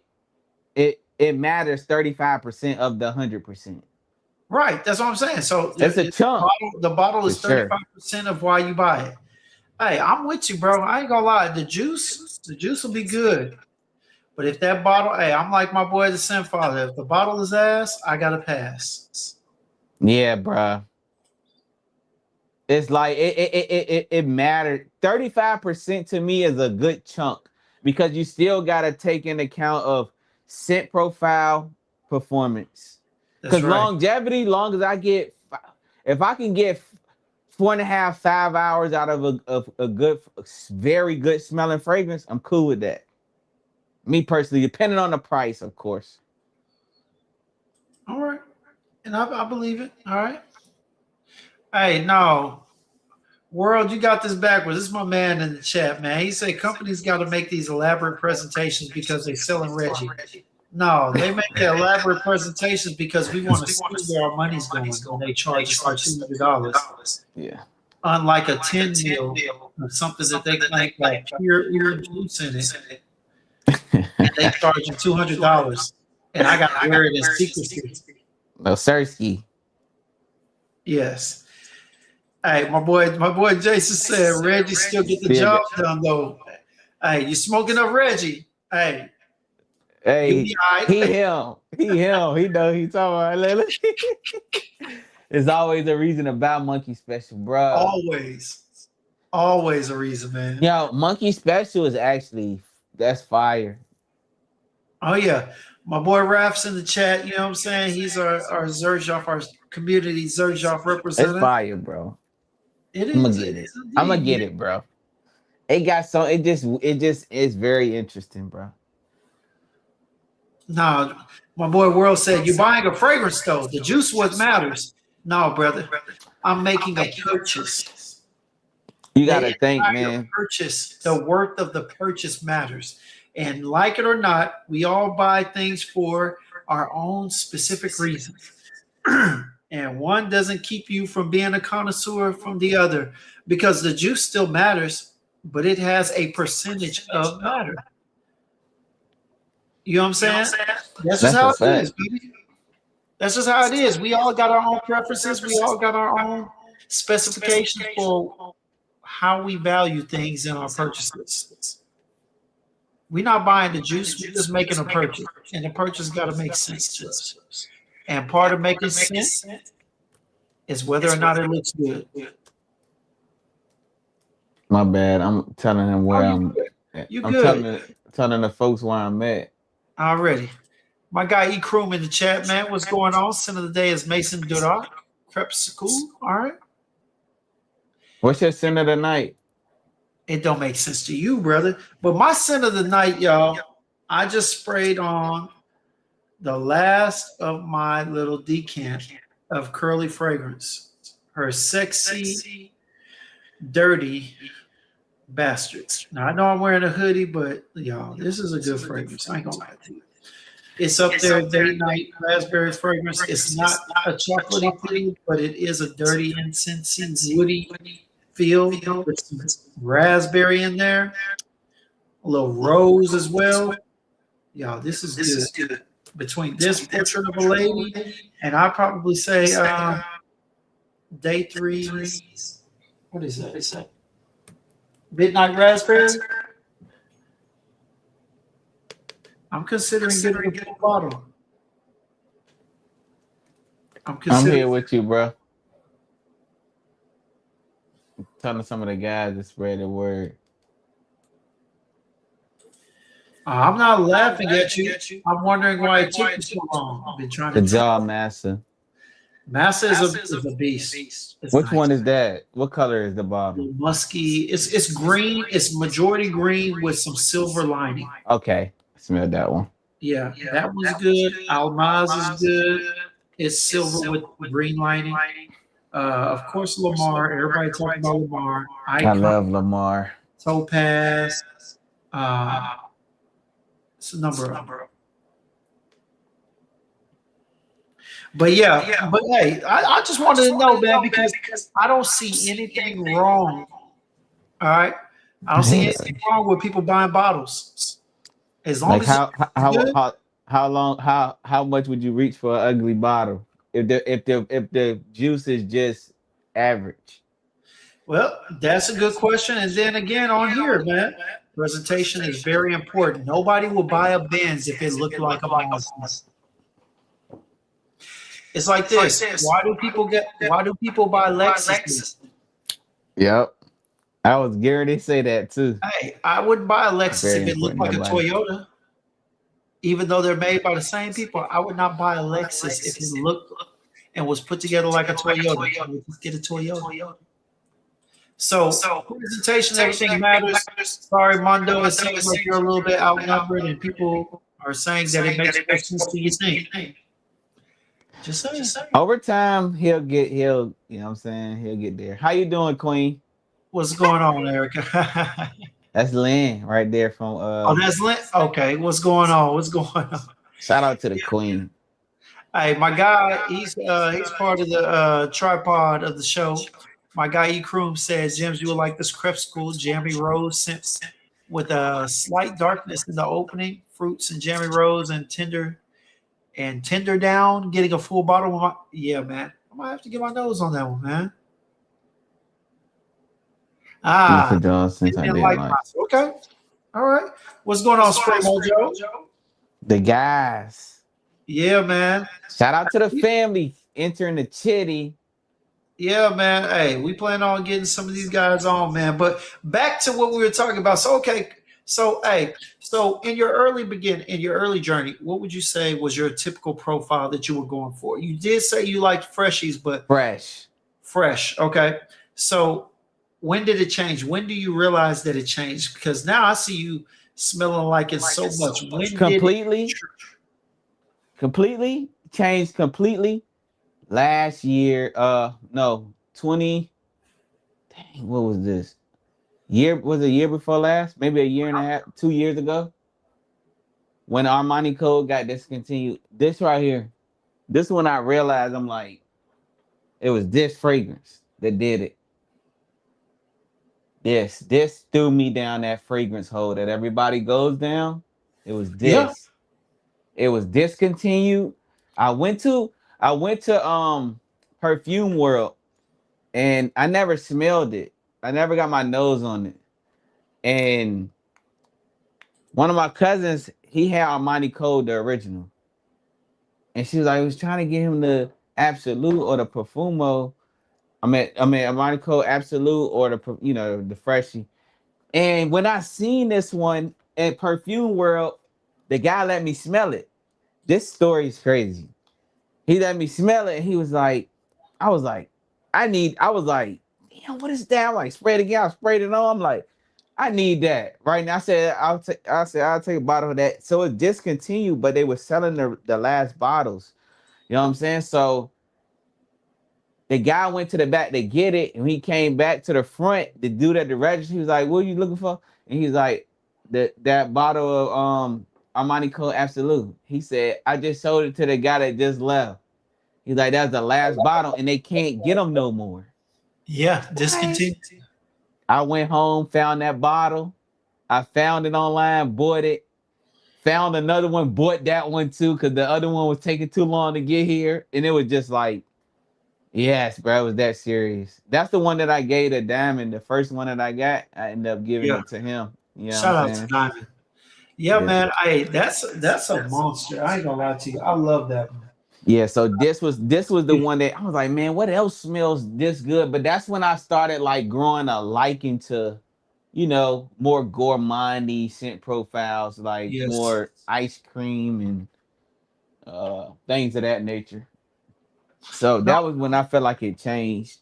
It matters 35% of the 100%. right? That's what I'm saying. So It's a chunk. the bottle is For sure. 35% of why you buy it. Hey, I'm with you, bro. I ain't gonna lie. The juice will be good. But if that bottle, hey, I'm like my boy the Sinfather. If the bottle is ass, I gotta pass. Yeah, bruh. It's like it mattered. 35% to me is a good chunk because you still gotta take into account of scent profile, performance. That's Because right. longevity, long as I get, if I can get 4.5, 5 hours out of a good, very good smelling fragrance, I'm cool with that. Me personally, depending on the price, of course. All right. And I believe it. All right. Hey, no. World, you got this backwards. This is my man in the chat, man. He said companies got to make these elaborate presentations because they're selling Reggie. No, they make the elaborate presentations because we want to see where our money's going when they charge us like $200. Yeah. Unlike a 10 mil of something that they claim like pure juice in it, and they charge you $200, and I got to wear it in secrecy. No, Sersky. Yes. Hey, my boy Jason said Reggie still get the job done though. Hey, you smoking up Reggie? Hey, Hey, be all right. he him. He know he talking about. There's always a reason to buy Monkey Special, bro. Always a reason, man. Yo, Monkey Special is actually that's fire. Oh yeah, my boy Raph's in the chat. You know what I'm saying? He's our Zerjoff, our community Zerjoff representative. It's fire, bro. It is. I'm gonna get it. I'm gonna get it, bro. It got so it just is very interesting, bro. No, my boy World said you're buying a fragrance though. The juice what matters. No, brother. I'm making a purchase. You The gotta think, entire man. purchase, the worth of the purchase matters. And like it or not, we all buy things for our own specific reasons. And one doesn't keep you from being a connoisseur from the other because the juice still matters, but it has a percentage of matter. You know what I'm saying? That's just That's a how it fact. is, baby. That's just how it is. We all got our own preferences. We all got our own specifications for how we value things in our purchases. We're not buying the juice. We're just making a purchase, and the purchase got to make sense to us. And part of making sense is whether or not it looks good. My bad. I'm telling him Oh, where you I'm. good? You I'm good telling the folks where I'm at. already? My guy E. Kroom in the chat, man. What's going on? Sin of the day is Mason Duroc. Crepsicle. All right. What's your sin of the night? It don't make sense to you, brother. But my sin of the night, y'all, I just sprayed on the last of my little decant of curly fragrance. Her sexy, dirty bastard. Now I know I'm wearing a hoodie, but y'all, this is a good fragrance. I ain't gonna lie to you. It's up there, date night raspberry fragrance. It's not a chocolatey feel, but it is a dirty, incensey, woody feel with some raspberry in there, a little rose as well. Y'all, this is good. Between this portrait of a lady and I probably say day 3. What is that? Midnight raspberry. I'm considering getting a full bottle. I'm I'm here considering. with you, bro. Telling some of the guys to spread the word. I'm not laughing at you. I'm wondering why it took you so long. I've been trying The to tell jaw you. master. Massa is a beast. It's Which nice. one is that? What color is the bottle? Musky. It's green. It's majority green with some silver lining. Okay, smell that one. Yeah, that one's good. Almaz is good. It's silver with green lining. Of course, Lamar. Everybody talking about Lamar. I Icon, love Lamar. Topaz. It's a number of them. But yeah, but hey, I just wanted to know, man, because I don't see anything wrong. All right, I don't see anything wrong with people buying bottles as long Like as it's good. how long how much would you reach for an ugly bottle if the juice is just average? Well, that's a good question. And then again, on here, man, presentation is very important. Nobody will buy a Benz if it looked like a Mazda. It's like this. Why do people buy Lexus? Yep. I was getting to say that too. Hey, I wouldn't buy a Lexus Very if it looked important. like a Toyota. Even though they're made by the same people, I would not buy a Lexus if it looked and was put together like a Toyota. I would just get a Toyota. So presentation, everything matters. Sorry, Mondo, it seems like you're a little bit outnumbered, and people are saying that it makes more sense to you think. Just saying. Over time, he'll you know what I'm saying? He'll get there. How you doing, Queen? What's going on, Erica? That's Lynn right there from Oh, that's Lynn. Okay, what's going on? shout out to the Queen. Hey, my guy, he's part of the tripod of the show. My guy E. Kroom says, James, you will like this crepe school jammy rose scent with a slight darkness in the opening, fruits and jammy rose and tender down. Getting a full bottle of my man. I might have to get my nose on that one, man. Since I didn't like. Okay. All right. What's going on, Spray Mojo? The guys. Yeah, man. Shout out to the family entering the chitty. Yeah, man. Hey, we plan on getting some of these guys on, man. But back to what we were talking about. So, okay. So, hey, so in your early journey, what would you say was your typical profile that you were going for? You did say you liked freshies, but fresh. Okay. So when did it change? When do you realize that it changed? Because now I see you smelling like it's so much. When completely changed completely last year. No, 20. Dang, what was this? Year was a year before last? Maybe a year and a half, 2 years ago, when Armani Code got discontinued. This right here, this one I realized I'm like, it was this fragrance that did it. This threw me down that fragrance hole that everybody goes down. It was Yeah. this. It was discontinued. I went to Perfume World and I never smelled it. I never got my nose on it. And one of my cousins, he had Armani Code, the original. And she was like, I was trying to get him the Absolute or the Profumo. I mean Armani Code Absolute or the Freshie. And when I seen this one at Perfume World, the guy let me smell it. This story is crazy. He let me smell it and he was like, I was like, I was like, damn, what is that? I'm like, spray it again. I sprayed it on. I'm like, I need that right now. I'll take a bottle of that. So it discontinued, but they were selling the last bottles. You know what I'm saying? So the guy went to the back to get it, and he came back to the front. The dude at the register, he was like, "What are you looking for?" And he's like, "That bottle of Armani Code Absolute." He said, "I just sold it to the guy that just left." He's like, "That's the last bottle, and they can't get them no more." Yeah. What? Discontinued. I went home, found that bottle. I found it online, bought it. Found another one, bought that one too, because the other one was taking too long to get here, and it was just like. Yes, bro, it was that serious. That's the one that I gave to Diamond. The first one that I got, I ended up giving Yeah. it to him. You know what I'm Shout out to saying? Diamond. Yeah, Yeah. man. That's a monster. I ain't gonna lie to you. I love that one. Yeah, so this was the one that I was like, man, what else smells this good? But that's when I started like growing a liking to, more gourmandy scent profiles, like Yes. more ice cream and things of that nature. So No. that was when I felt like it changed.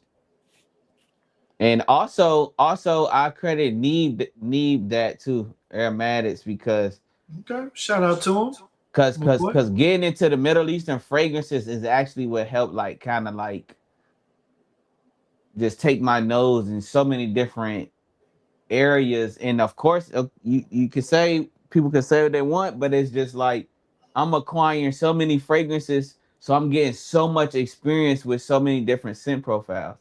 And also I credit Neeb that too, aromatics, because Okay. Shout out to him. cause My cause boy. cause getting into the Middle Eastern fragrances is actually what helped like kind of like just take my nose in so many different areas. And of course, you could say people can say what they want, but it's just like I'm acquiring so many fragrances, so I'm getting so much experience with so many different scent profiles.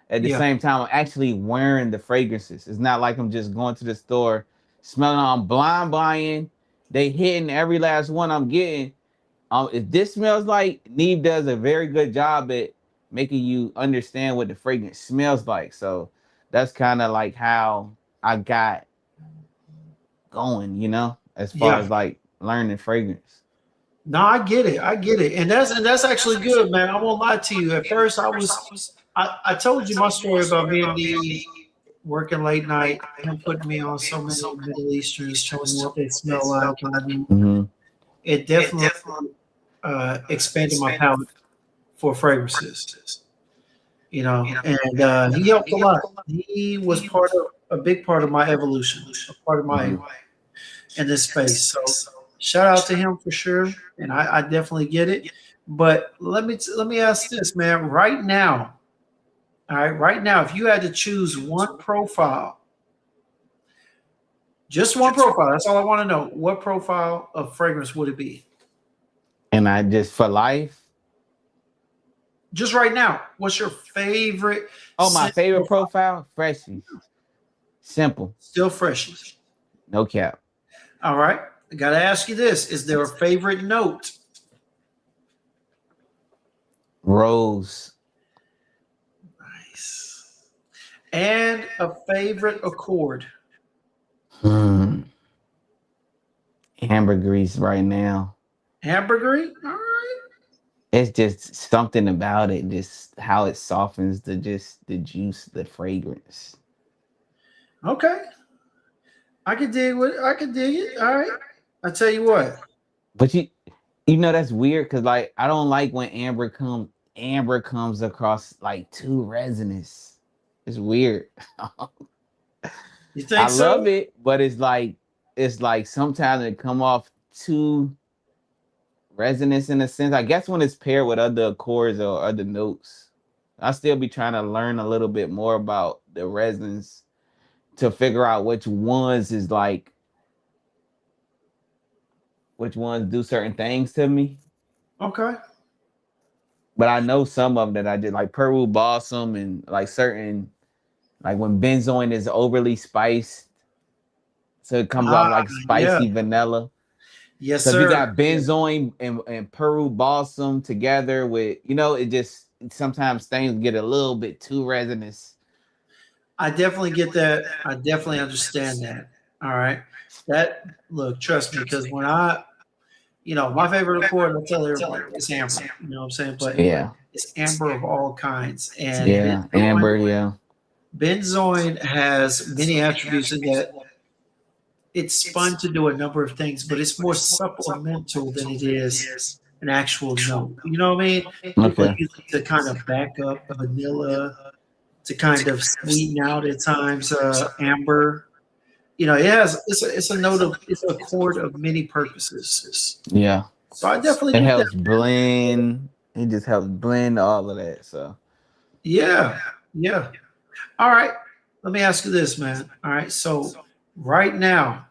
At the Yeah. same time, I'm actually wearing the fragrances. It's not like I'm just going to the store, smelling. I'm blind buying. They hitting every last one I'm getting. If this smells like, Neve does a very good job at making you understand what the fragrance smells like. So that's kind of like how I got going, as far Yeah. as like learning fragrance. No, I get it. I get it. And that's actually good, man. I won't lie to you. At first I told you my story about me and Neve working late night, him putting me on so many Middle Easterns, telling me what they smell like. And I mean, Mm-hmm. it definitely expanded my palate for fragrances, and he helped a lot. He was a big part of my evolution, a part of my Mm-hmm. in this space. So shout out to him for sure, and I definitely get it. But let me ask this, man. Right now, all right now, if you had to choose one profile, just one profile, that's all I want to know. What profile of fragrance would it be? And I just for life. Just right now, what's your favorite Oh, my scent favorite profile? profile, freshies. Simple. Still freshies. No cap. All right. I got to ask you this. Is there a favorite note? Rose. Nice. And a favorite accord? Hmm. Ambergris right now. Ambergris? All right. It's just something about it, just how it softens the juice, the fragrance. Okay. I can dig it. All right. I tell you what. But that's weird because like I don't like when amber comes across like too resinous. It's weird. You I think love so? it, but it's like sometimes it come off too resinous in a sense. I guess when it's paired with other chords or other notes, I still be trying to learn a little bit more about the resins to figure out which ones is like which ones do certain things to me. Okay. But I know some of them that I did, like Peru Balsam and like certain, like when benzoin is overly spiced, so it comes off like Yeah. spicy vanilla. Yes, So if you sir. got benzoin and Peru Balsam together with, it just sometimes things get a little bit too resinous. I definitely get that. I definitely understand that. All right. That look, trust me, because when my favorite liqueur, I tell everybody, it's amber. You know what I'm saying? But Yeah. it's amber of all kinds. And Yeah. Amber, yeah. benzoin has many attributes in that it's fun to do a number of things, but it's more supplemental than it is an actual note. You know what I mean? People Okay. use it to kind of back up vanilla, to kind of sweeten out at times amber. It's a note of it's a chord of many purposes. Yeah. So I definitely It get that. helps blend. It just helps blend all of that. So Yeah, yeah. All right. Let me ask you this, man. All right. So right now,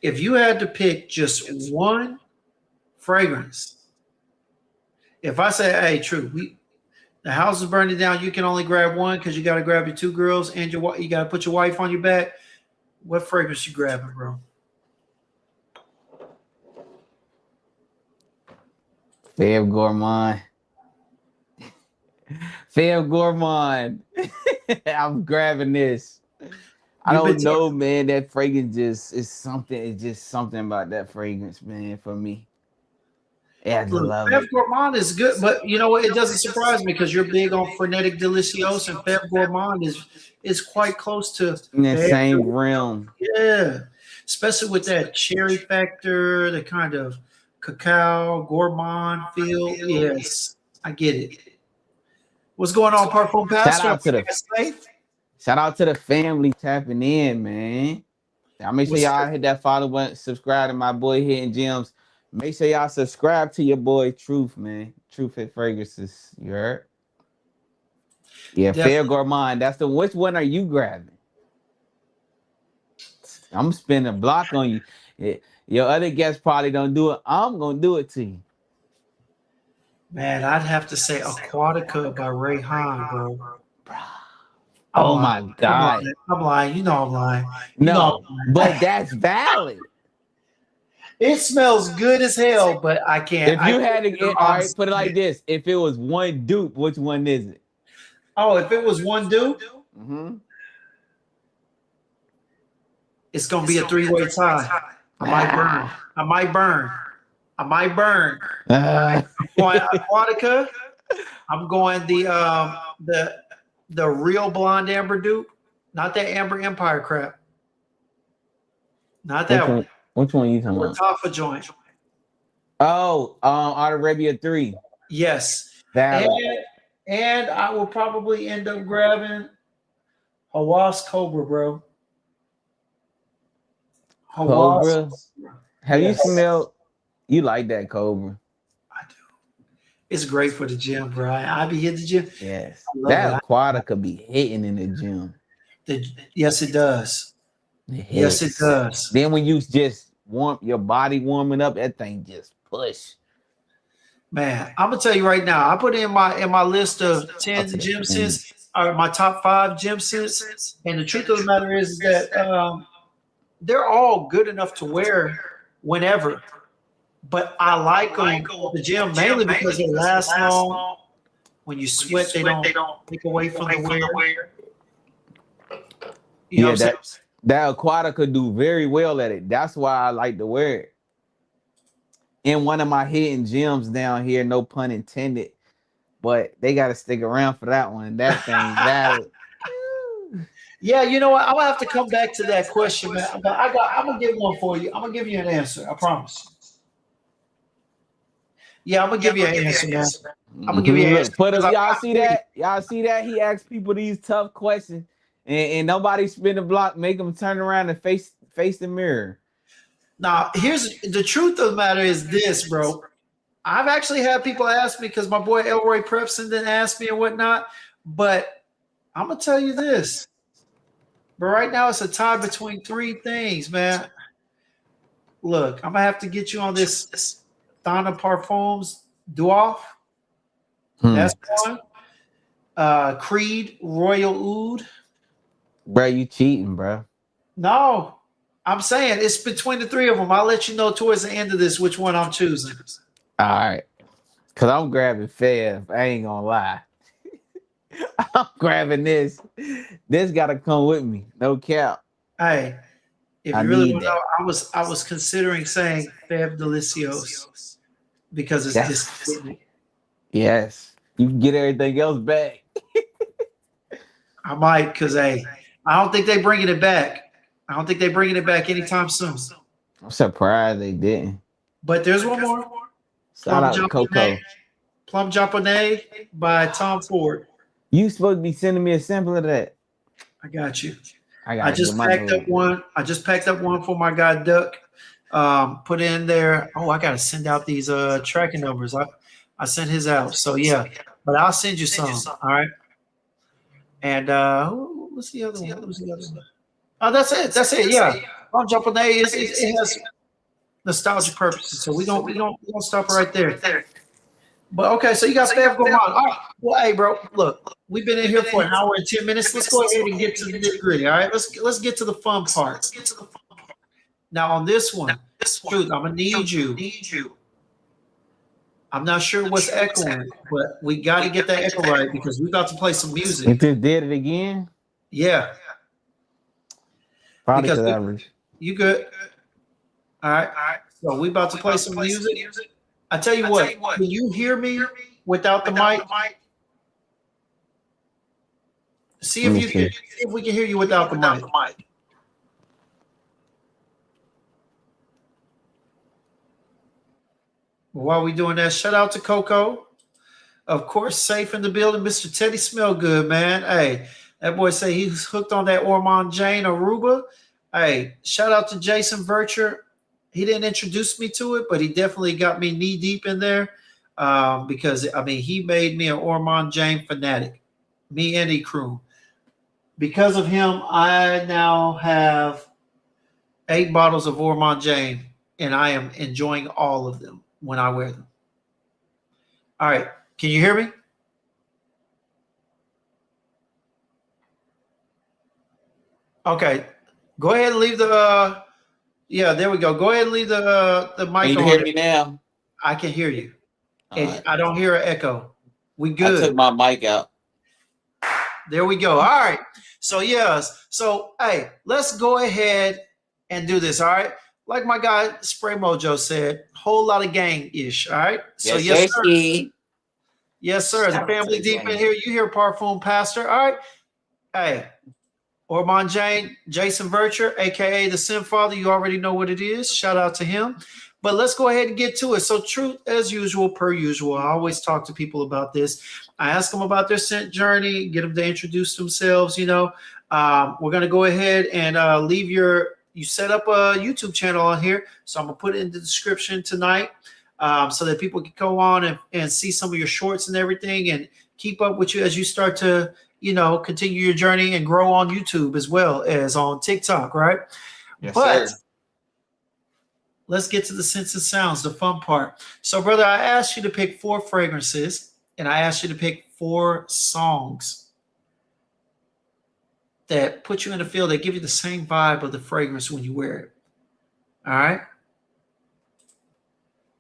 if you had to pick just one fragrance, if I say, "Hey, true, the house is burning down. You can only grab one because you got to grab your two girls and you got to put your wife on your back." What fragrance you grabbing, bro? Fave Gourmand. Fave Gourmand. I'm grabbing this. I You've been don't know, man. That fragrance just is something. It's just something about that fragrance, man, for me. Yeah, I just Look, love Fève it. Gourmand is good, but you know what? It doesn't surprise me because you're big on Frenetic Delicios, and Fève Gourmand is quite close to In that Fève. same realm. Yeah, especially with that cherry factor, the kind of cacao gourmand feel. Yes, I get it. What's going on, Parfum Shout Pastor? out to the Safe? shout out to the family tapping in, man. Y'all make sure What's y'all hit that follow button, subscribe to my boy Hitting Gems. Make sure y'all subscribe to your boy Truth, man. TrthFit Fragrances. You heard? Yeah, Fair definitely Gourmand. That's the which one are you grabbing? I'm spinning a block on you. Yeah, your other guests probably don't do it. I'm gonna do it to you. man? I'd have to say Aquatica by Ray Han, bro. I'm Oh lying. my I'm god. lying. I'm lying. You know I'm lying. You know No, I'm lying. but that's valid. It smells good as hell, but I can't. If I you can't had to do the get all right, honest put it like opinion. this. If it was one dupe, which one is it? Oh, if it was one dude, Mm-hmm. it's gonna be a three-way tie. I might burn. I might burn. I might burn. I'm going Aquatica. I'm going the real blonde amber dupe, not that Amber Empire crap. Not which that one. one? Which one you talking Or about? Tafa joint. Oh, Art Arabia 3. Yes. And Valid. and I will probably end up grabbing Hawas Cobra, bro. Hawas Cobra. Cobra. Have you Yes, smelled? You like that Cobra? I do. It's great for the gym, bro. I be hitting the gym. Yes. I love it. That Aquatica be hitting in the gym. Yes, it does. It Yes, it hits. does. Then when you just warm your body warming up, that thing just push. Man, I'm gonna tell you right now. I put in my list of Out 10 to the gym family. scents, or my top 5 gym scents. And the truth of the matter is that they're all good enough to wear whenever. But I like them at the gym mainly because they last long. When you sweat, they don't take away from the wear. You know Yeah, what I'm saying? that Aquatica do very well at it. That's why I like to wear it. In one of my hidden gems down here, no pun intended, but they got to stick around for that one. That thing valid. Yeah, you know what? I'm gonna have to come back to that question, man. But I'm gonna give one for you. I'm gonna give you an answer. I promise. Yeah, I'm gonna give you an answer, man. I'm gonna give you an answer. Look, put because up. I Y'all see feel you. that? Y'all see that? He asks people these tough questions, and nobody spin the block, make them turn around and face the mirror. Now, here's the truth of the matter is this, bro. I've actually had people ask me because my boy Elroy Prepson didn't ask me and whatnot. But I'm gonna tell you this. But right now it's a tie between three things, man. Look, I'm gonna have to get you on this Thana Parfums Duoff. That's one. Creed Royal Oud. Bro, you cheating, bro. No, I'm saying it's between the three of them. I'll let you know towards the end of this which one I'm choosing. All right. Cause I'm grabbing Fev. I ain't gonna lie. I'm grabbing this. This gotta come with me. No cap. Hey, if I you really need want to know, that. I was considering saying Feb Delicios because it's That's discontinued. yes. You can get everything else back. I might because hey, I don't think they bringing it back. I don't think they bringing it back anytime soon. I'm surprised they didn't. But there's one more. Shout Plum out to Japonais. Coco. Plum Japonais by Tom Ford. You supposed to be sending me a sample of that. I got you. I I gotta just get my packed up nose. one. I just packed up one for my guy Duck. Put in there. Oh, I gotta send out these tracking numbers. I sent his out. So yeah, but I'll send you some. All right. And what's the other one? What's the other one? Oh, that's it. That's it. Yeah. Plum Japonais it has nostalgic purposes. So we don't stop right there. But okay, so you got Fab Gourmand. All right. Well, hey, bro, look, we've been in here for an hour and 10 minutes. Let's go ahead and get to the nitty gritty. All right, let's get to the fun part. Now on this one, truth, I'm gonna need you. I'm not sure what's echoing, but we got to get that echo right because we're about to play some If music. this did it again, Yeah, probably because because average. you good. All right. So we about to play some music. I tell you what, can you hear me without the mic? See if Let me you can. see. See if we can hear you without the mic. While we doing that, shout out to Coco. Of course, safe in the building. Mr. Teddy smell good, man. Hey, that boy say he's hooked on that Ormond Jane Aruba. Hey, shout out to Jason Vircher. He didn't introduce me to it, but he definitely got me knee deep in there because, I mean, he made me an Ormond Jane fanatic, me and E-Crew. Because of him, I now have 8 bottles of Ormond Jane, and I am enjoying all of them when I wear them. All right. Can you hear me? Okay. Go ahead and leave the yeah, there we go. Go ahead and leave the mic Can you on. hear me now? I can hear you. All And right. I don't hear an echo. We I good. took my mic out. There we go. All right. So yes. So hey, let's go ahead and do this. All right. Like my guy Spray Mojo said, whole lot of gang-ish. All right. So yes, sir. Yes, sir. The Shout out family to the deep in gang. here. You hear Parfum Pastor. All right. Hey, Ormond Jane, Jason Vircher, aka the Sin Father. You already know what it is. Shout out to him. But let's go ahead and get to it. So, truth as usual, per usual. I always talk to people about this. I ask them about their scent journey, get them to introduce themselves. You know, we're gonna go ahead and leave you set up a YouTube channel on here. So I'm gonna put it in the description tonight so that people can go on and see some of your shorts and everything and keep up with you as you start to, you know, continue your journey and grow on YouTube as well as on TikTok, right? Yes, But sir. let's get to the scents and sounds, the fun part. So, brother, I asked you to pick 4 fragrances and I asked you to pick 4 songs that put you in the feel, that give you the same vibe of the fragrance when you wear it. All right.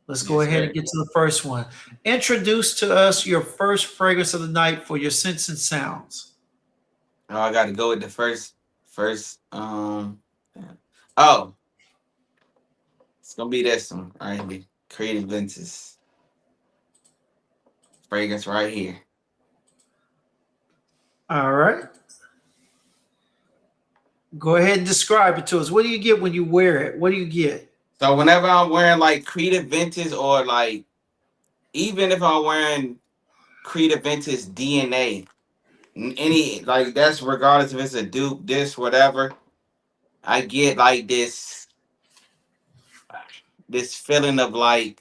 Let's go Yes, ahead sir. and get to the first one. Introduce to us your first fragrance of the night for your scents and sounds. Oh, I got to go with the first. Oh, it's gonna be this one right here. Creative Ventus fragrance right here. All right. Go ahead and describe it to us. What do you get when you wear it? What do you get? So whenever I'm wearing like Creative Ventus or like even if I'm wearing Creative Ventus DNA, any like that's regardless if it's a dupe, this, whatever, I get like this feeling of like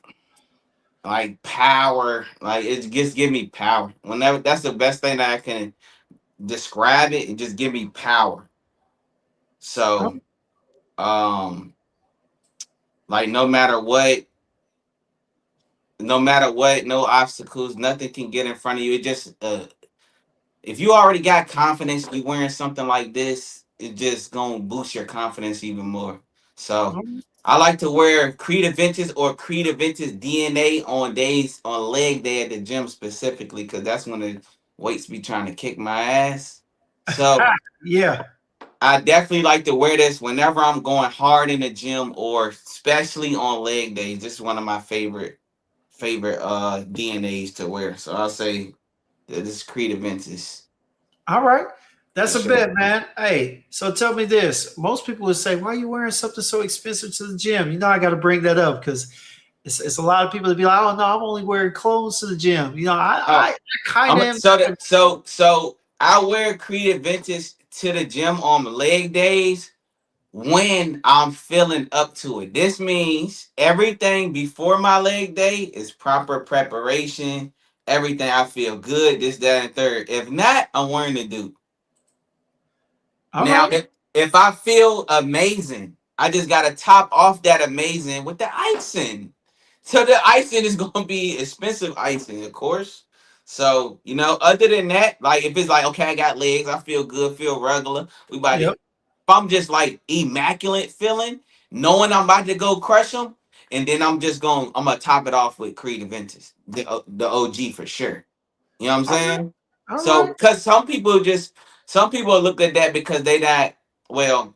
like power. Like it just give me power. Whenever that's the best thing that I can describe it. It just give me power. So um like no matter what, no obstacles, nothing can get in front of you. It just if you already got confidence, you wearing something like this, it just gonna boost your confidence even more. So I like to wear Creed Adventures or Creed Adventures DNA on days on leg day at the gym specifically, because that's when the weights be trying to kick my ass. So Yeah. I definitely like to wear this whenever I'm going hard in the gym or especially on leg days. This is one of my favorite DNAs to wear. So I'll say that this Creed Adventures All right. for That's a sure. bet, man. Hey, so tell me this. Most people would say, why are you wearing something so expensive to the gym? You know, I got to bring that up because it's a lot of people that be like, oh, no, I'm only wearing clothes to the gym. You know, Oh, I kind of am. so I wear Creed Adventures to the gym on my leg days when I'm feeling up to it. This means everything before my leg day is proper preparation. Everything I feel good, this, that, and third. If not, I'm wearing the Duke. All Now, right. if I feel amazing, I just gotta top off that amazing with the icing. So the icing is gonna be expensive icing, of course. So, other than that, like if it's like, okay, I got legs, I feel good, feel regular. We about to, Yep. if I'm just like immaculate feeling, knowing I'm about to go crush them, and then I'm gonna top it off with Creed Aventus, the OG for sure. You know what I'm All right. saying? All So, right. because some people look at that because they not, well,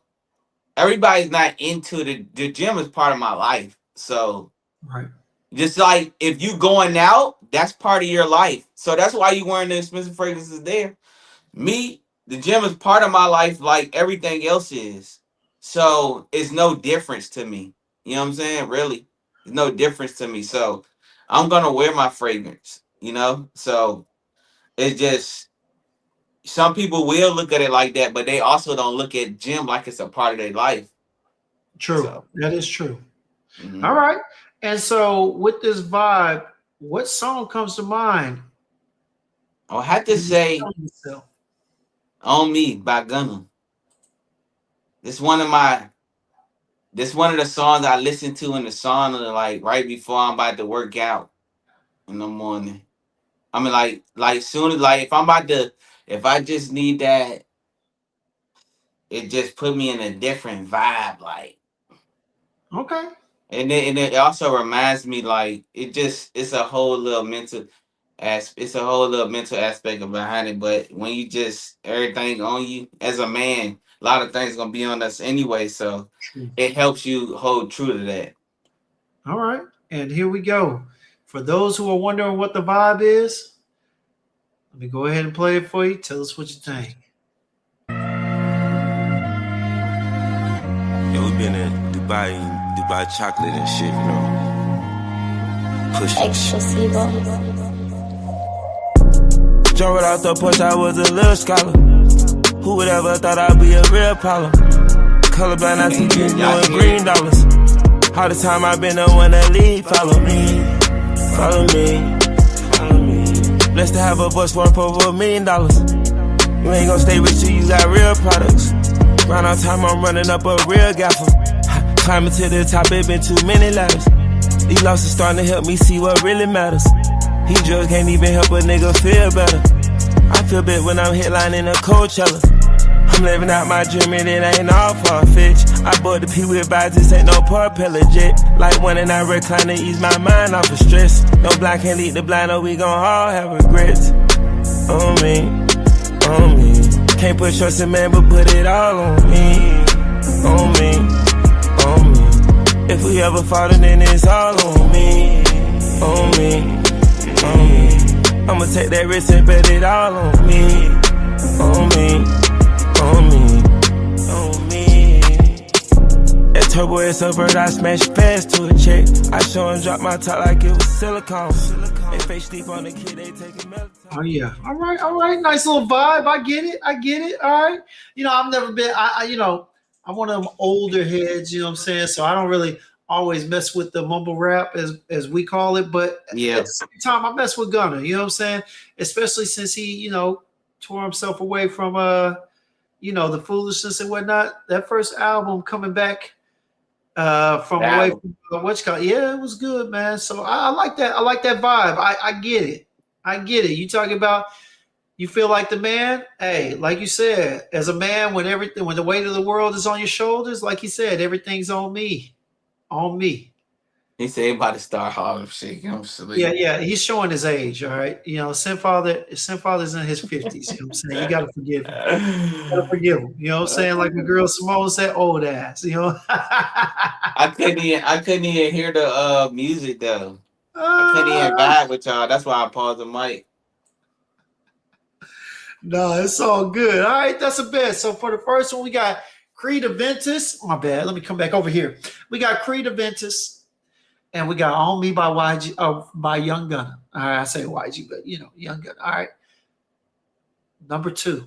everybody's not into the gym is part of my life. So Right. just like if you going out, that's part of your life. So that's why you wearing the expensive fragrances there. Me, the gym is part of my life like everything else is. So it's no difference to me. You know what I'm saying? Really. It's no difference to me. So I'm gonna wear my fragrance. So it's just some people will look at it like that, but they also don't look at gym like it's a part of their life. True. So That is true. All mhm. right. And so with this vibe, what song comes to mind I'll have to when you're say feeling yourself? "On Me" by Gunna. This one of my this one of the songs I listen to in the sauna like right before I'm about to work out in the morning. I mean like soon as like if I just need that, it just put me in a different vibe like. Okay. And it also reminds me like it's a whole little mental it's a whole little mental aspect of behind it. But when you just everything on you as a man, a lot of things gonna be on us anyway. So True. it helps you hold true to that. All right. And here we go. For those who are wondering what the vibe is, let me go ahead and play it for you. Tell us what you think. Yeah, we been in Dubai chocolate and shit, Pushing Exclusivo. Jumping out the porch, I was a little scholar. Who would ever thought I'd be a real problem? Colorblind, I see blue and green dollars. All the time I've been the one that lead. Follow me, follow me, follow me. Blessed to have a voice worth over $1 million. You ain't gon' stay rich till you got real products. Round our time, I'm running up a real gaffer. Climbing to the top, it been too many ladders. These losses starting to help me see what really matters. These drugs can't even help a nigga feel better. I feel bad when I'm headlining a Coachella. I'm living out my dream and it ain't all far-fetched. I bought the P with vibes, this ain't no propeller jet. Like one and I recline to ease my mind off of stress. No blind can't lead the blind or we gon' all have regrets. On me, on me. Can't put trust in man but put it all on me. On me, on me. If we ever fall then it's all on me. On me, on me. I'ma take that risk and bet it all on me. On me, on me, on me. That turbo is a bird, I smash fast to a check. I show him drop my top like it was silicone. They face deep on the kid, they taking melatonin. Oh yeah. All right. All right. Nice little vibe. I get it. I get it. All right. I've never been. I'm one of them older heads. You know what I'm saying. So I don't really always mess with the mumble rap as we call it, but Yeah. at the same time, I mess with Gunna. You know what I'm saying? Especially since he, tore himself away from the foolishness and whatnot. That first album coming back from That away album. from what's called, yeah, it was good, man. So I like that. I like that vibe. I get it. I get it. You talking about you feel like the man? Hey, like you said, as a man, when the weight of the world is on your shoulders, like he said, everything's on me. On me. He said he about to start Harlem Shake. I'm Yeah, sleep. yeah. He's showing his age, all right. Sin Father's in his 50s. You know what I'm saying? You gotta forgive him. You gotta forgive him. You know what I'm saying? Like the girl Simone said, old ass, I couldn't even hear the music though. I couldn't even vibe with y'all. That's why I paused the mic. No, it's all good. All right, that's the best. So for the first one, we got Creed Aventus. My bad. Let me come back over here. We got Creed Aventus, and we got On Me by YG by Young Gunna. All right, I say YG, but Young Gunna. All right. Number 2.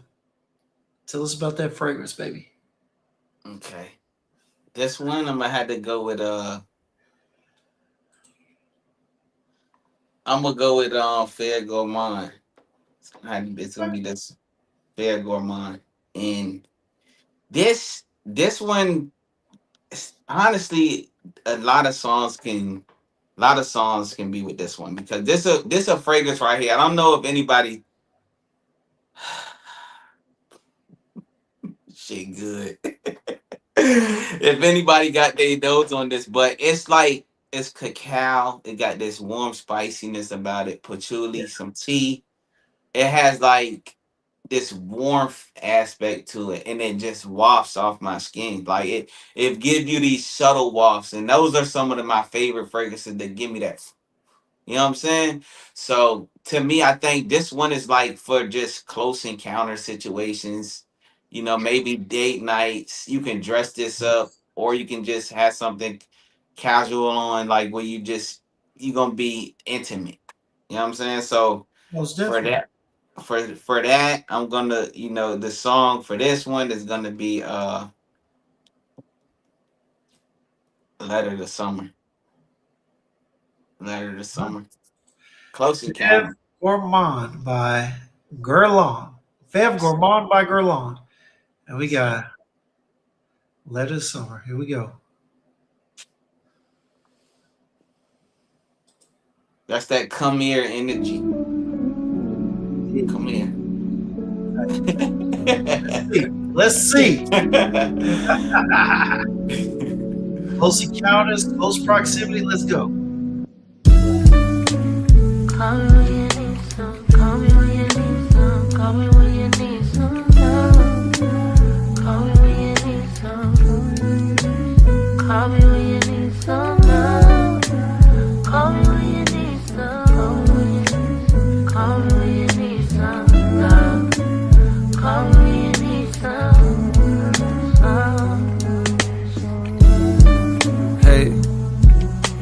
Tell us about that fragrance, baby. Okay. This one I'm gonna have to go with I'm gonna go with Fair Gourmand. It's gonna be this Fair Gourmand. And this one, honestly, a lot of songs can be with this one because this a fragrance right here. I don't know if anybody shit good. If anybody got their nose on this, but it's cacao. It got this warm spiciness about it, patchouli, some tea. It has like this warmth aspect to it, and it just wafts off my skin. Like it gives you these subtle wafts, and those are some of my favorite fragrances that give me that. You know what I'm saying? So to me, I think this one is like for just close encounter situations. Maybe date nights. You can dress this up, or you can just have something casual on, like where you gonna be intimate. You know what I'm saying? So Most for definitely. that, for that, I'm gonna, the song for this one is gonna be Letter to Summer. Letter to Summer. Close Fev encounter. Gourmand by Guerlain. Fev Gourmand by Guerlain. And we got Let It Summer. Here we go. That's that come here energy. Come here. Let's see. Close encounters, close proximity. Let's go. Call me when you need some. Call me when you need some. Call me when you need some love. Call me when you need some. Call me when you need some love. Call me when you need some. Call me when you need some love. Call me when you need some love. Hey,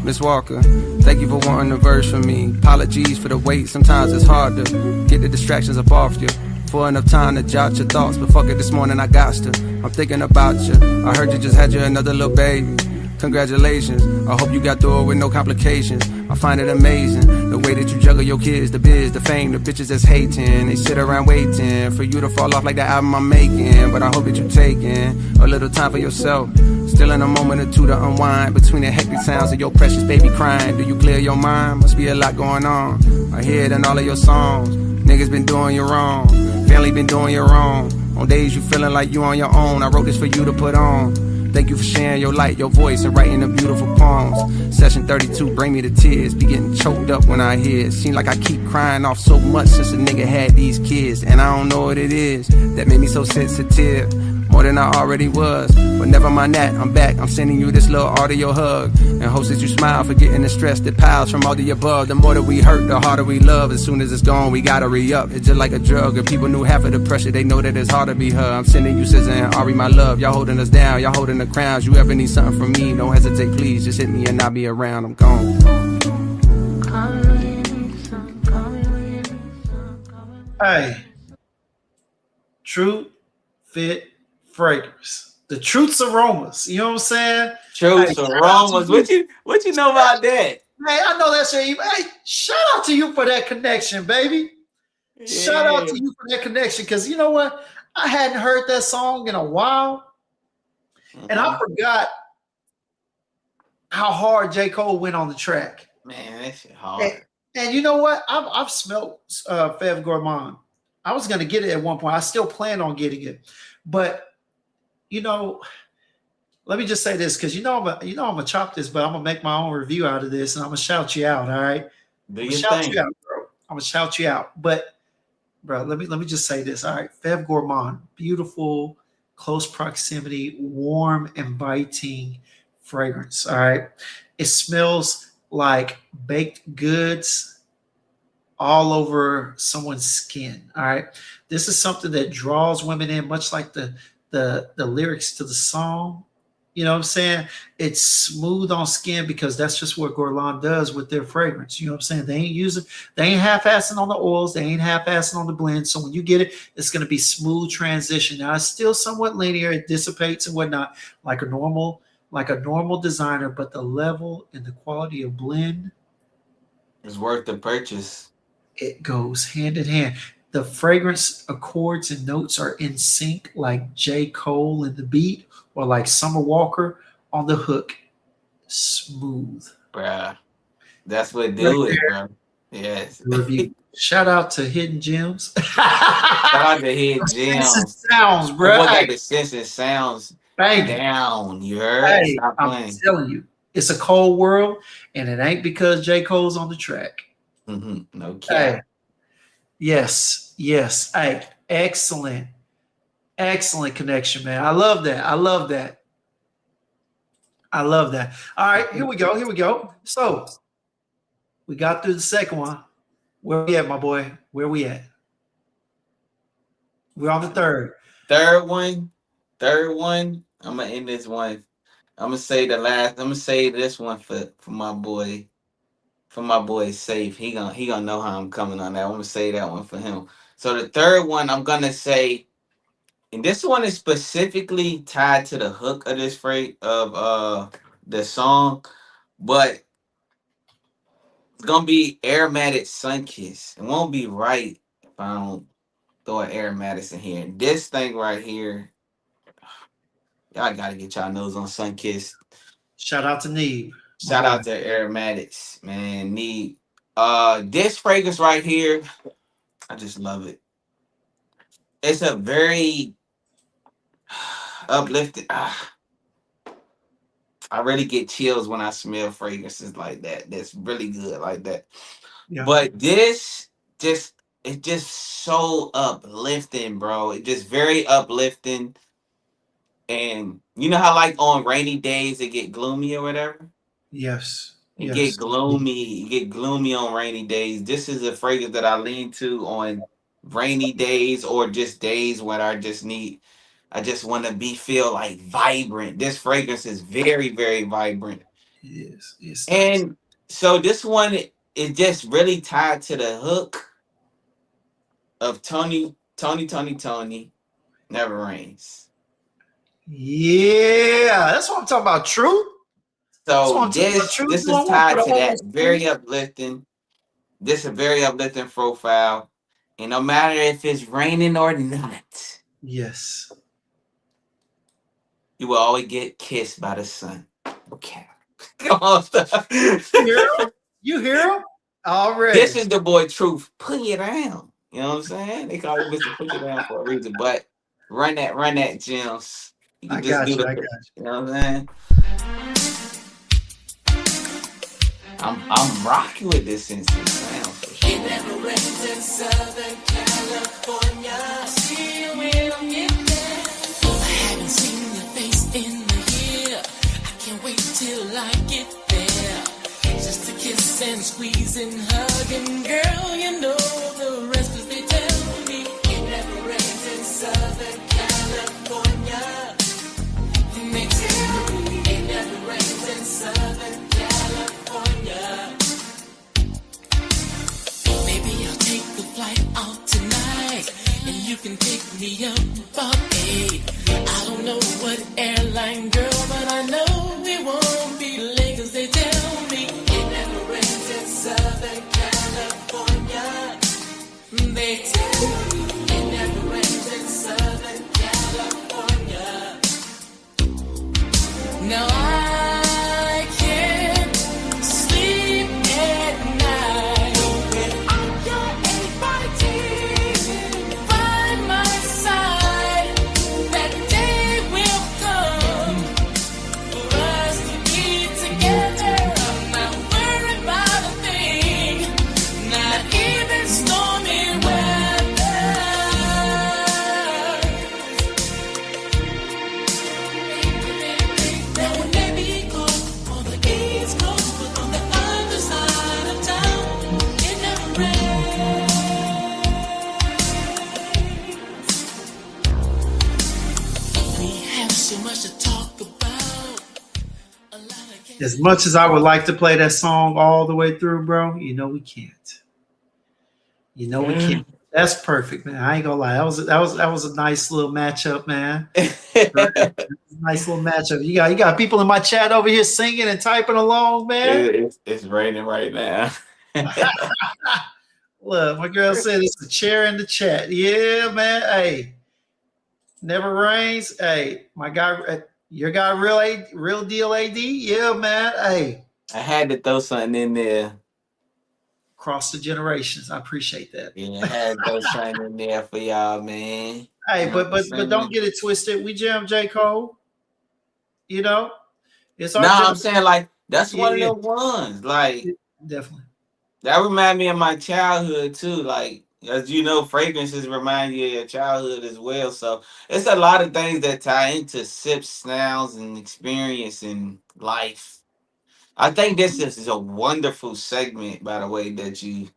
Miss Walker, thank you for wanting a verse from me. Apologies for the wait, sometimes it's hard to get the distractions up off you. For enough time to jot your thoughts, but fuck it, this morning I got to. I'm thinking about you. I heard you just had you another little baby. Congratulations, I hope you got through it with no complications. I find it amazing, the way that you juggle your kids, the biz, the fame, the bitches that's hating. They sit around waiting for you to fall off like the album I'm making. But I hope that you taking a little time for yourself. Still in a moment or two to unwind between the hectic sounds of your precious baby crying. Do you clear your mind? Must be a lot going on. I hear it in all of your songs. Niggas been doing you wrong, family been doing you wrong. On days you feeling like you on your own, I wrote this for you to put on. Thank you for sharing your light, your voice, and writing the beautiful poems. Session 32, bring me to tears. Be getting choked up when I hear it. Seem like I keep crying off so much since a nigga had these kids. And I don't know what it is that made me so sensitive, more than I already was. But never mind that, I'm back. I'm sending you this little audio hug, and hopes that you smile, forgetting the stress that piles from all the above. The more that we hurt, the harder we love. As soon as it's gone, we gotta re-up. It's just like a drug. If people knew half of the pressure, they know that it's hard to be her. I'm sending you SZA and Ari, my love. Y'all holding us down, y'all holding the crowns. You ever need something from me, don't hesitate, please. Just hit me and I'll be around. I'm gone. Call me when you need some. Call me when you need some. Call me when you need some. Hey, TrthFit fragrance. The Truth's aromas. You know what I'm saying? Truth's shout out to aromas. you. What you know about that? Hey, I know that's your. Hey, shout out to you for that connection, baby. Shout out Yeah. to you for that connection, because you know what? I hadn't heard that song in a while, and I forgot how hard J. Cole went on the track. Man, that shit hard. And you know what? I've smelt Fev Gourmand. I was gonna get it at one point. I still plan on getting it, but you know, let me just say this, because I'm gonna chop this, but I'm gonna make my own review out of this, and I'm gonna shout you out. All right, Do I'm your gonna shout thing. you out, bro. I'm gonna shout you out, but bro, let me just say this. All right, Fev Gourmand, beautiful, close proximity, warm, inviting fragrance. All right, it smells like baked goods all over someone's skin. All right, this is something that draws women in, much like the lyrics to the song. You know what I'm saying? It's smooth on skin, because that's just what Guerlain does with their fragrance. You know what I'm saying? They ain't half-assing on the oils, they ain't half-assing on the blend. So when you get it, it's going to be smooth transition. Now it's still somewhat linear, it dissipates and whatnot, like a normal designer, but the level and the quality of blend, It's worth the purchase. it goes hand in hand. The fragrance accords and notes are in sync, like J. Cole in the beat, or like Summer Walker on the hook. Smooth. Bruh. That's what do it, bro. Yes. Review. Shout out to Hidden Gems. Shout out to Hidden Sense and Gems. sounds, bro. Boy got Hey, the sense and sounds thank you. down. You heard? Hey, Stop I'm playing. telling you, it's a cold world, and it ain't because J. Cole's on the track. No cap. Hey, yes. Hey, excellent connection, man. I love that. All right, here we go. So we got through the second one. Where we at, my boy? Where we at? We're on the third. Third one. I'm gonna end this one. I'm gonna say this one for my boy. For my boy Safe. He gonna know how I'm coming on that. I'm gonna say that one for him. So the third one I'm gonna say, and this one is specifically tied to the hook of this phrase of the song, but it's gonna be Aromatic Sunkiss. It won't be right if I don't throw an Aromatics in here. This thing right here, y'all gotta get y'all nose on Sunkiss. Shout out to Neve. Shout out to Aromatics, man. This fragrance right here, I just love it. It's a very uplifted. I really get chills when I smell fragrances like that. That's really good like that. Yeah. But this it's just so uplifting, bro. It's just very uplifting. And you know how like on rainy days it get gloomy or whatever? Yes. It get gloomy on rainy days. This is a fragrance that I lean to on rainy days, or just days when I just want to feel like vibrant. This fragrance is very, very vibrant. It is. And so this one is just really tied to the hook of Tony, Never Rains. Yeah, that's what I'm talking about. Truth. So this is tied to that. Very uplifting. This is a very uplifting profile. And no matter if it's raining or not, yes, you will always get kissed by the sun. Okay. Come on, you hear him? Already. This is the boy Truth. Put it down. You know what I'm saying? They call it Mr. Put It Down for a reason. But run that, Gems. You can just do the. You know what I'm saying? I'm rocking with this sense of sound for sure. It never rains in Southern California. I see you when I'm getting there. I haven't seen your face in a year. I can't wait till I get there. Just to kiss and squeeze and hug, and girl, you know the rest, 'cause they tell me it never rains in Southern California. And they tell me it never rains in Southern California. Maybe I'll take the flight out tonight. and you can pick me up about 8. I don't know what airline, girl, but I know we won't be late 'cause they tell me it never rains in Southern California. They tell me it never rains in Southern California. Now I can't sleep at night without your 8x10 by my side. That day will come for us to be together. I'm not worried about a thing, not even stormy weather. Now it may be cold on the East Coast, but on the other side of town, it never rains. We have so much to talk about. A lot of As much as I would like to play that song all the way through, bro, we can't. We can't. That's perfect, man. I ain't gonna lie. That was a nice little matchup, man. Nice little matchup. You got people in my chat over here singing and typing along, man. It's raining right now. Look, my girl said it's a chair in the chat. Yeah, man. Hey, never rains. Hey, my guy, your guy, real deal, AD. Yeah, man. Hey, I had to throw something in there. across the generations. I appreciate that. Yeah, I had to throw something in there for y'all, man. Hey, You know but what I'm but don't saying? get it twisted. We jam J. Cole. It's our No, I'm generation. saying like that's one of Yeah, the ones. Like definitely. that remind me of my childhood too. Like as you know, fragrances remind you of your childhood as well. So it's a lot of things that tie into sips, sounds, and experience in life. I think this is a wonderful segment, by the way, that you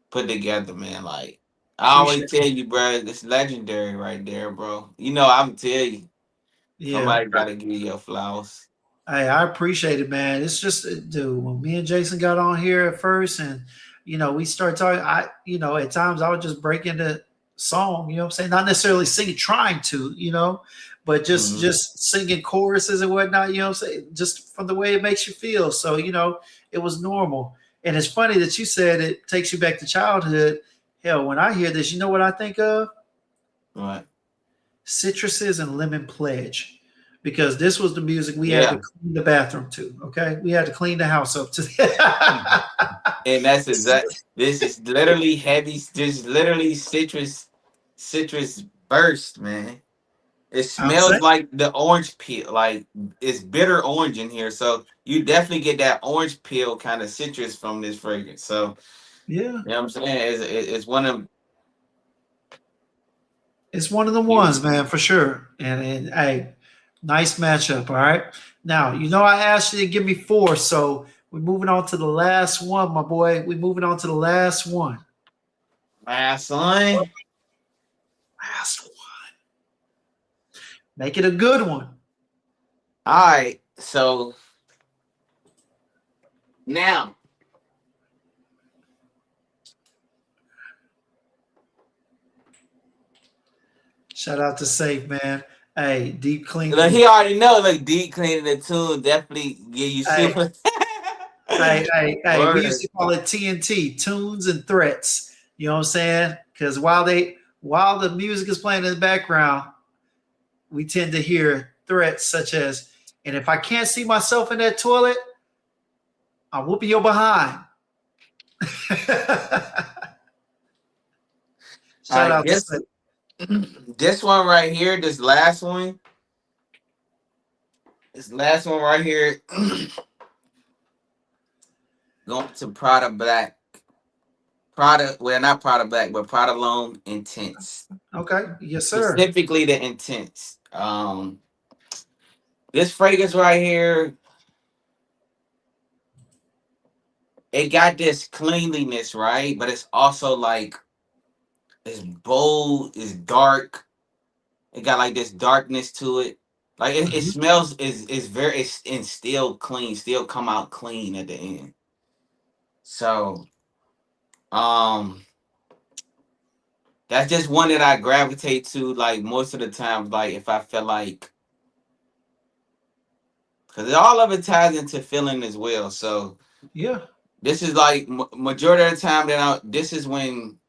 put together, man. Like I always Appreciate tell it. you, bro, it's legendary right there, bro. I'm tell you, Yeah. somebody gotta give you your flowers. Hey, I appreciate it, man. It's just, dude, when me and Jason got on here at first and, we started talking, at times I would just break into song, what I'm saying? Not necessarily singing, trying to, but just Mhm. just singing choruses and whatnot, what I'm saying? Just from the way it makes you feel. So, it was normal. And it's funny that you said it takes you back to childhood. Hell, when I hear this, you know what I think of? Right. Citruses and Lemon Pledge, because this was the music we had to Yeah. clean the bathroom to. Okay, we had to clean the house up to. And that's exact. This is literally heavy. This is literally citrus burst, man. It I'm smells saying, like the orange peel. Like it's bitter orange in here, so you definitely get that orange peel kind of citrus from this fragrance. So yeah, you know what I'm saying? It's one of it's one of the you. ones, man, for sure. And hey, nice matchup. All right, now I asked you to give me four, so we're moving on to the last one, my boy. We're moving on to the last one. Last one. Last one. Make it a good one. All right. So now Shout out to Safe, man. Hey, deep clean. look, he already know. Look, deep cleaning the tune definitely give you Hey, super. hey, we used Word. to call it TNT, tunes and threats. You know what I'm saying? Because while the music is playing in the background, we tend to hear threats such as, and if I can't see myself in that toilet, I'm whooping your behind. All Shout right, out to this Safe. this one right here, this last one, right here, going to Prada Black, Prada. Well, not Prada Black, but Prada Long Intense. Okay. Yes, sir. Specifically, the Intense. This fragrance right here, it got this cleanliness, right? But it's also like it's bold, it's dark. It got like this darkness to it. Like it Mhm. smells is very it's and still clean, still come out clean at the end. So um That's just one that I gravitate to. Like most of the time, like if I feel like, because all of it ties into feeling as well. So Yeah. this is like majority of the time that this is when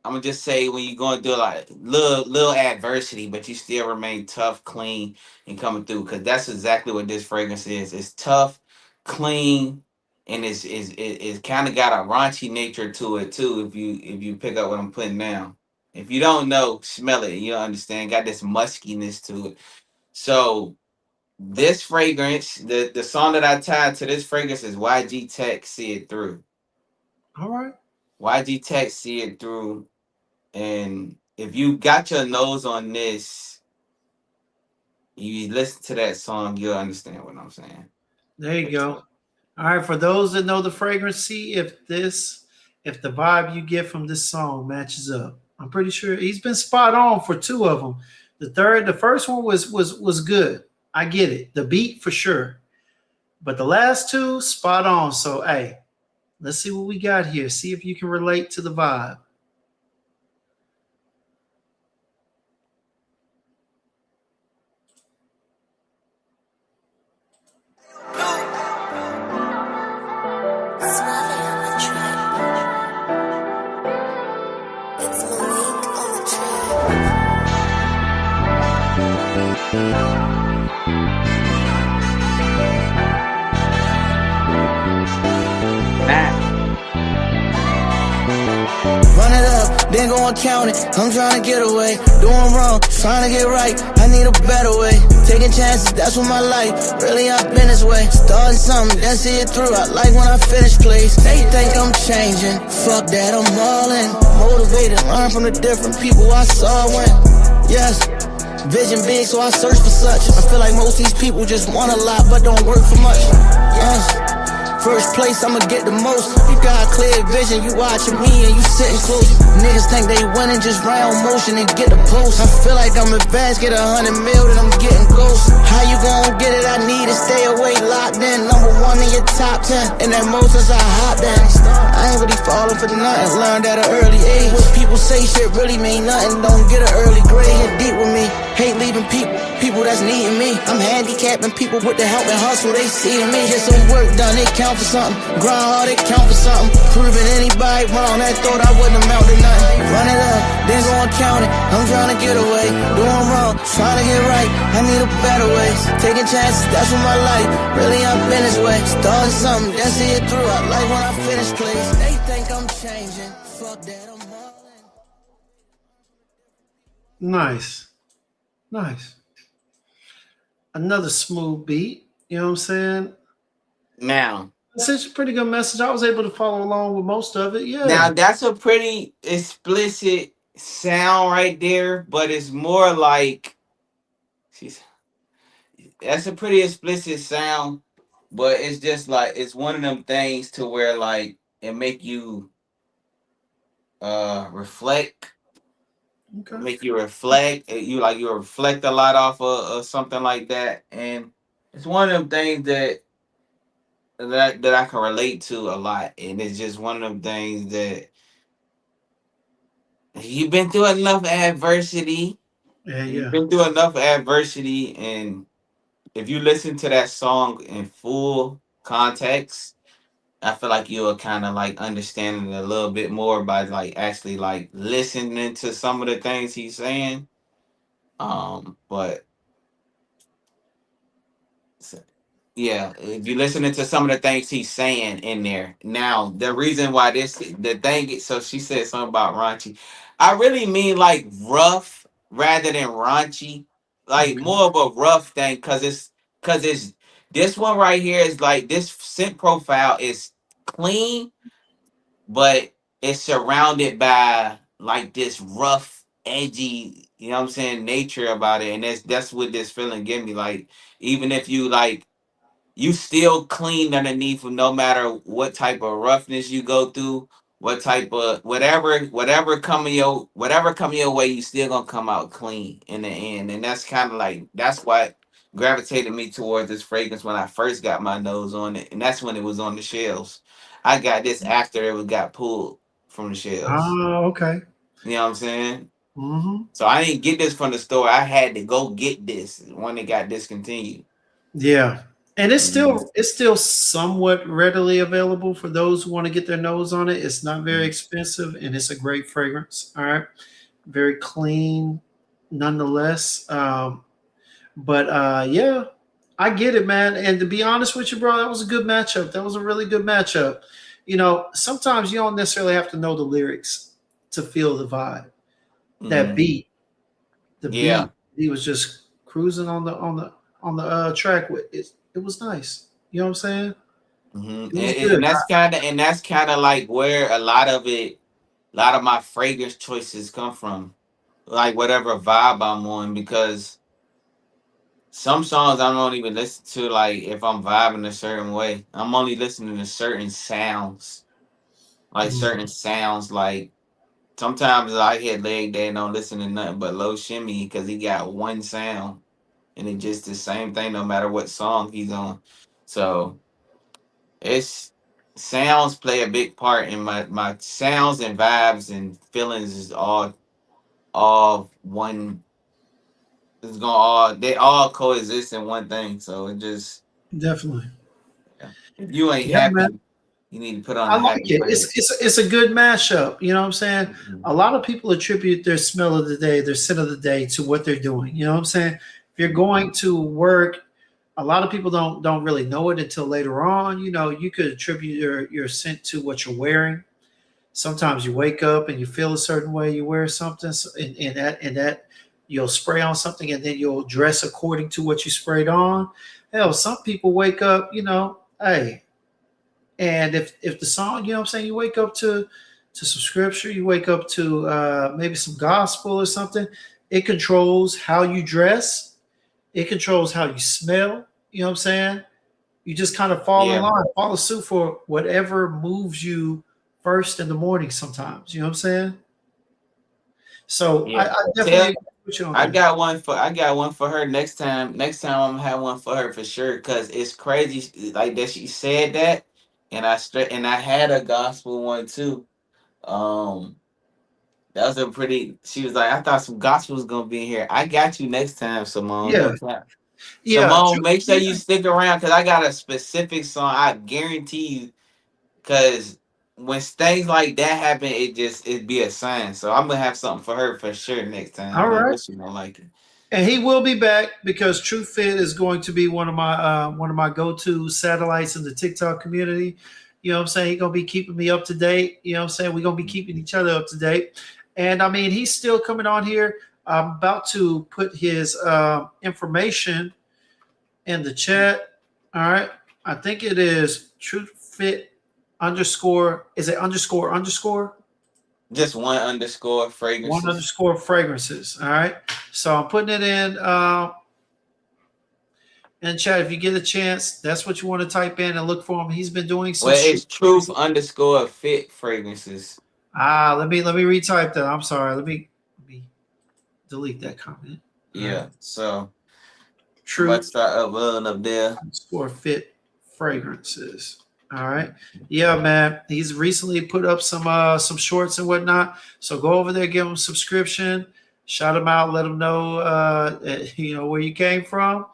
I'm gonna just say when you're going through like little adversity, but you still remain tough, clean, and coming through. Because that's exactly what this fragrance is. It's tough, clean, and it's kind of got a raunchy nature to it too. If you pick up what I'm putting down, if you don't know, smell it. You'll understand. Got this muskiness to it. So this fragrance, the song that I tied to this fragrance is YG Tech See It Through. All right. YG Tech See It Through. And if you got your nose on this, you listen to that song, you'll understand what I'm saying. There you go. All right. For those that know the fragrance, see if the vibe you get from this song matches up. I'm pretty sure he's been spot on for two of them. The first one was good. I get it. The beat for sure. But the last two, spot on. So hey, let's see what we got here. See if you can relate to the vibe. Run it up, then go and count it. I'm trying to get away, doing wrong, trying to get right. I need a better way. Taking chances, that's what my life. Really, I've been this way. Starting something, then see it through. I like when I finish plays. They think I'm changing. Fuck that, I'm all in. Motivated, learn from the different people I saw when. Yes. Vision big, so I search for such. I feel like most of these people just want a lot, but don't work for much. First place, I'ma get the most. You got clear vision, you watching me and you sitting close. Niggas think they winning, just round motion and get the post. I feel like I'm advanced, get 100 mil, then I'm getting close. How you gon' get it? I need to stay away, locked in. Number one in your top 10, and that most as I hopped in. I ain't really falling for nothing, learned at an early age. What people say shit really mean nothing, don't get an early grade. Get deep with me, hate leaving people that's needing me. I'm handicapping people with the help and hustle, they seeing me. Get some work done, it count for something. Grind hard, it count for something. Proving anybody wrong, that thought I wouldn't amount to nothing. Run it up, then go and count it. I'm trying to get away, doing wrong, trying to get right. I need a better way. Taking chances, that's what my life. Really, I've been this way. Starting something, then see it through. I like when I finish plays. They think I'm changing. Fuck that, I'm all in. Nice. Nice. Another smooth beat. You know what I'm saying? Now, It's a pretty good message. I was able to follow along with most of it. Yeah. now that's a pretty explicit sound right there, but it's more like she's that's a pretty explicit sound, but it's just like it's one of them things to where like it make you reflect, Okay. make you reflect. You reflect a lot off of something like that, and it's one of them things that I can relate to a lot, and it's just one of them things that you've been through enough adversity. Yeah, You've yeah. been through enough adversity, and if you listen to that song in full context, I feel like you'll kind of like understand it a little bit more by like actually like listening to some of the things he's saying. But yeah, if you're listening to some of the things he's saying in there. Now, the reason why the thing is, so she said something about raunchy. I really mean like rough rather than raunchy. Like Okay. more of a rough thing because it's this one right here is like this scent profile is clean, but it's surrounded by like this rough, edgy, you know what I'm saying, nature about it. And that's what this feeling give me. Like, even if you like you still clean underneath no matter what type of roughness you go through, what type of whatever coming your way, you still gonna come out clean in the end. And that's kind of like that's what gravitated me towards this fragrance when I first got my nose on it. And that's when it was on the shelves. I got this after got pulled from the shelves. Oh, okay. You know what I'm saying? Mm-hmm. So I didn't get this from the store. I had to go get this when it got discontinued. Yeah. And Mhm. it's still somewhat readily available for those who want to get their nose on it. It's not very Mhm. expensive and it's a great fragrance. All right. Very clean nonetheless. But yeah, I get it, man. And to be honest with you, bro, that was a good matchup. That was a really good matchup. You know, sometimes you don't necessarily have to know the lyrics to feel the vibe. That Mhm. beat, the Yeah. beat, he was just cruising on the track with it. It was nice. You know what I'm saying? Mhm. It was And, good. that's kind of like where a lot of my fragrance choices come from. Like whatever vibe I'm on, because some songs I don't even listen to like if I'm vibing a certain way. I'm only listening to certain sounds. Like certain Mm, sounds like sometimes I hit leg day and don't listen to nothing but low shimmy because he got one sound and it just the same thing no matter what song he's on. So it's sounds play a big part in my sounds and vibes and feelings is all one. It's gonna all they all coexist in one thing. So it just definitely. yeah. If you ain't Yeah, man. happy, you need to put on I a like happy it. face. It's a good mashup. You know what I'm saying? Mhm. A lot of people attribute their smell of the day, their scent of the day, to what they're doing. You know what I'm saying? If you're going to work, a lot of people don't really know it until later on. You know, you could attribute your scent to what you're wearing. Sometimes you wake up and you feel a certain way, you wear something, and that you'll spray on something, and then you'll dress according to what you sprayed on. Hell, some people wake up, you know, hey, and if the song, you know what I'm saying, you wake up to some scripture, you wake up to maybe some gospel or something, it controls how you dress, it controls how you smell, you know what I'm saying? You just kind of fall in Yeah, line, follow suit for whatever moves you first in the morning sometimes, you know what I'm saying? So yeah. I definitely Tell agree with you on that. I got one for her next time. Next time I'm gonna have one for her for sure. Cause it's crazy like that she said that, and I had a gospel one too. Um, that was a pretty. She was like, I thought some gospel was gonna be in here. I got you next time, Simone. Yeah, No cap. yeah, Simone, make sure yeah. you stick around because I got a specific song. I guarantee you. Cause when things like that happen, it be a sign. So I'm gonna have something for her for sure next time. All I right. know she gonna like it. And he will be back because TrthFit is going to be one of my go-to satellites in the TikTok community. You know what I'm saying? He's gonna be keeping me up to date. You know what I'm saying? We're gonna be keeping each other up to date. And I mean, he's still coming on here. I'm about to put his information in the chat. All right. I think it is TrthFit underscore. Is it underscore underscore? Just one underscore One fragrances. underscore fragrances. All right. So I'm putting it in. And chat, if you get a chance, that's what you want to type in and look for him. He's been doing some Well, shit. it's truth underscore fit fragrances. Let me retype that. I'm sorry. Let me delete that comment. All right. Yeah. So I'm about to Truth start uploading up there. underscore fit fragrances. All right. Yeah, man. He's recently put up some shorts and whatnot. So go over there, give him a subscription, shout him out, let him know you know where you came from.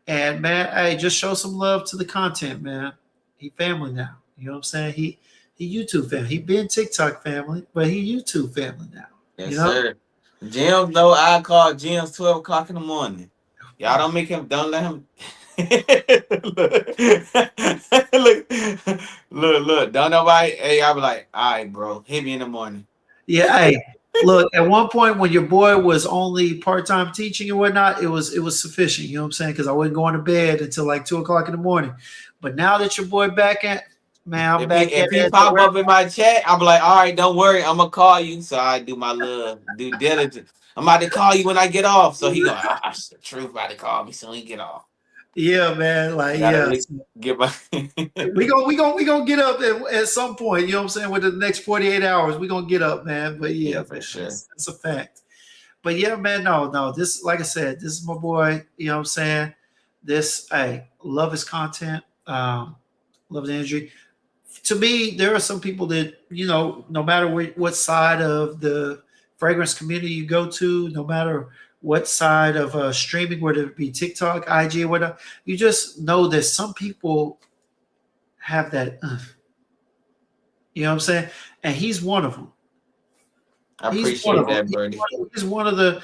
And man, hey, just show some love to the content, man. He family now. You know what I'm saying? He YouTube family. He been TikTok family, but he YouTube family now. You Yes, know? sir. Jim, no, I call Jim's 12 o'clock in the morning. Y'all don't make him. Don't let him. look, look. Don't nobody. Hey, I be like, all right, bro. Hit me in the morning. Yeah, hey, look, at one point when your boy was only part-time teaching and whatnot, it was sufficient, you know what I'm saying? Because I wasn't going to bed until like 2 o'clock in the morning. But now that your boy back at man, I'm back at If he it. pop up in my chat, I'm like, all right, don't worry, I'm gonna call you. So I do my little due diligence. I'm about to call you when I get off. So he go, it's the truth about to call me so he get off. Yeah, man. I Like, gotta yeah. really get my We gonna get up at some point, you know what I'm saying? Within the next 48 hours, we gonna get up, man. But yeah, yeah, for man, sure. that's a fact. But yeah, man, no. This, like I said, this is my boy, you know what I'm saying? This, hey, love his content, love the energy. To me, there are some people that, you know, no matter what side of the fragrance community you go to, no matter what side of streaming, whether it be TikTok, IG, or whatever, you just know that some people have that. You know what I'm saying? And he's one of them. I He's one of appreciate them. that, Birdie. He's one of the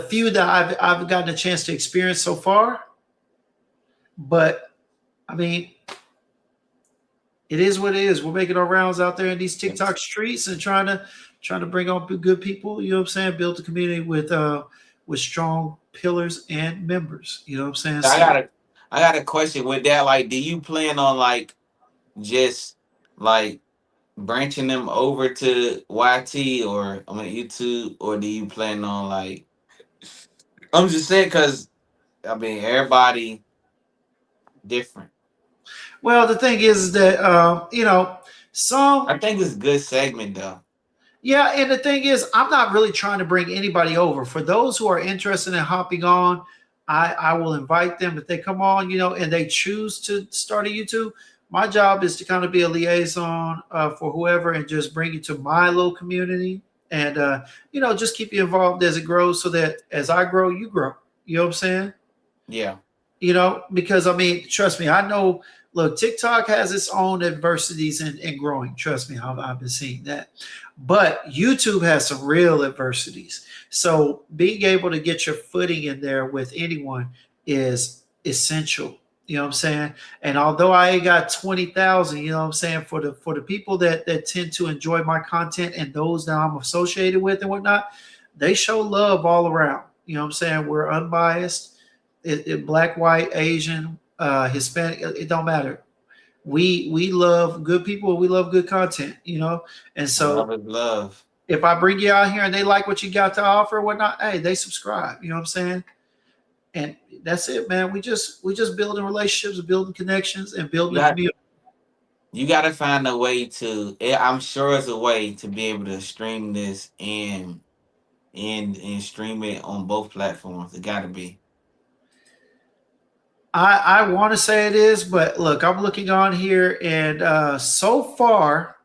few that I've gotten a chance to experience so far. But I mean, it is what it is. We're making our rounds out there in these TikTok streets and trying to bring on good people. You know what I'm saying? Build a community with strong pillars and members. You know what I'm saying? I got a question with that. Like, do you plan on like just like branching them over to YT or on YouTube, or do you plan on like? I'm just saying because I mean everybody different. Well, the thing is that some I think it's a good segment though. yeah, and the thing is, I'm not really trying to bring anybody over. For those who are interested in hopping on, I will invite them if they come on, and they choose to start a YouTube. My job is to kind of be a liaison for whoever and just bring you to my little community and just keep you involved as it grows, so that as I grow, you grow. You know what I'm saying? Yeah. Because I mean, trust me, I know. Look, TikTok has its own adversities in growing. Trust me, I've been seeing that. But YouTube has some real adversities. So being able to get your footing in there with anyone is essential. You know what I'm saying? And although I ain't got 20,000, you know what I'm saying, for the people that tend to enjoy my content and those that I'm associated with and whatnot, they show love all around. You know what I'm saying? We're unbiased. Black, white, Asian, Hispanic, it don't matter. We love good people. We love good content, and so Love is love. if I bring you out here and they like what you got to offer or whatnot, hey, they subscribe. You know what I'm saying? And that's it, man. We just building relationships, building connections, and building a community. You got to find a way to. I'm sure it's a way to be able to stream this and stream it on both platforms. It got to be. I want to say it is, but look, I'm looking on here, and so far,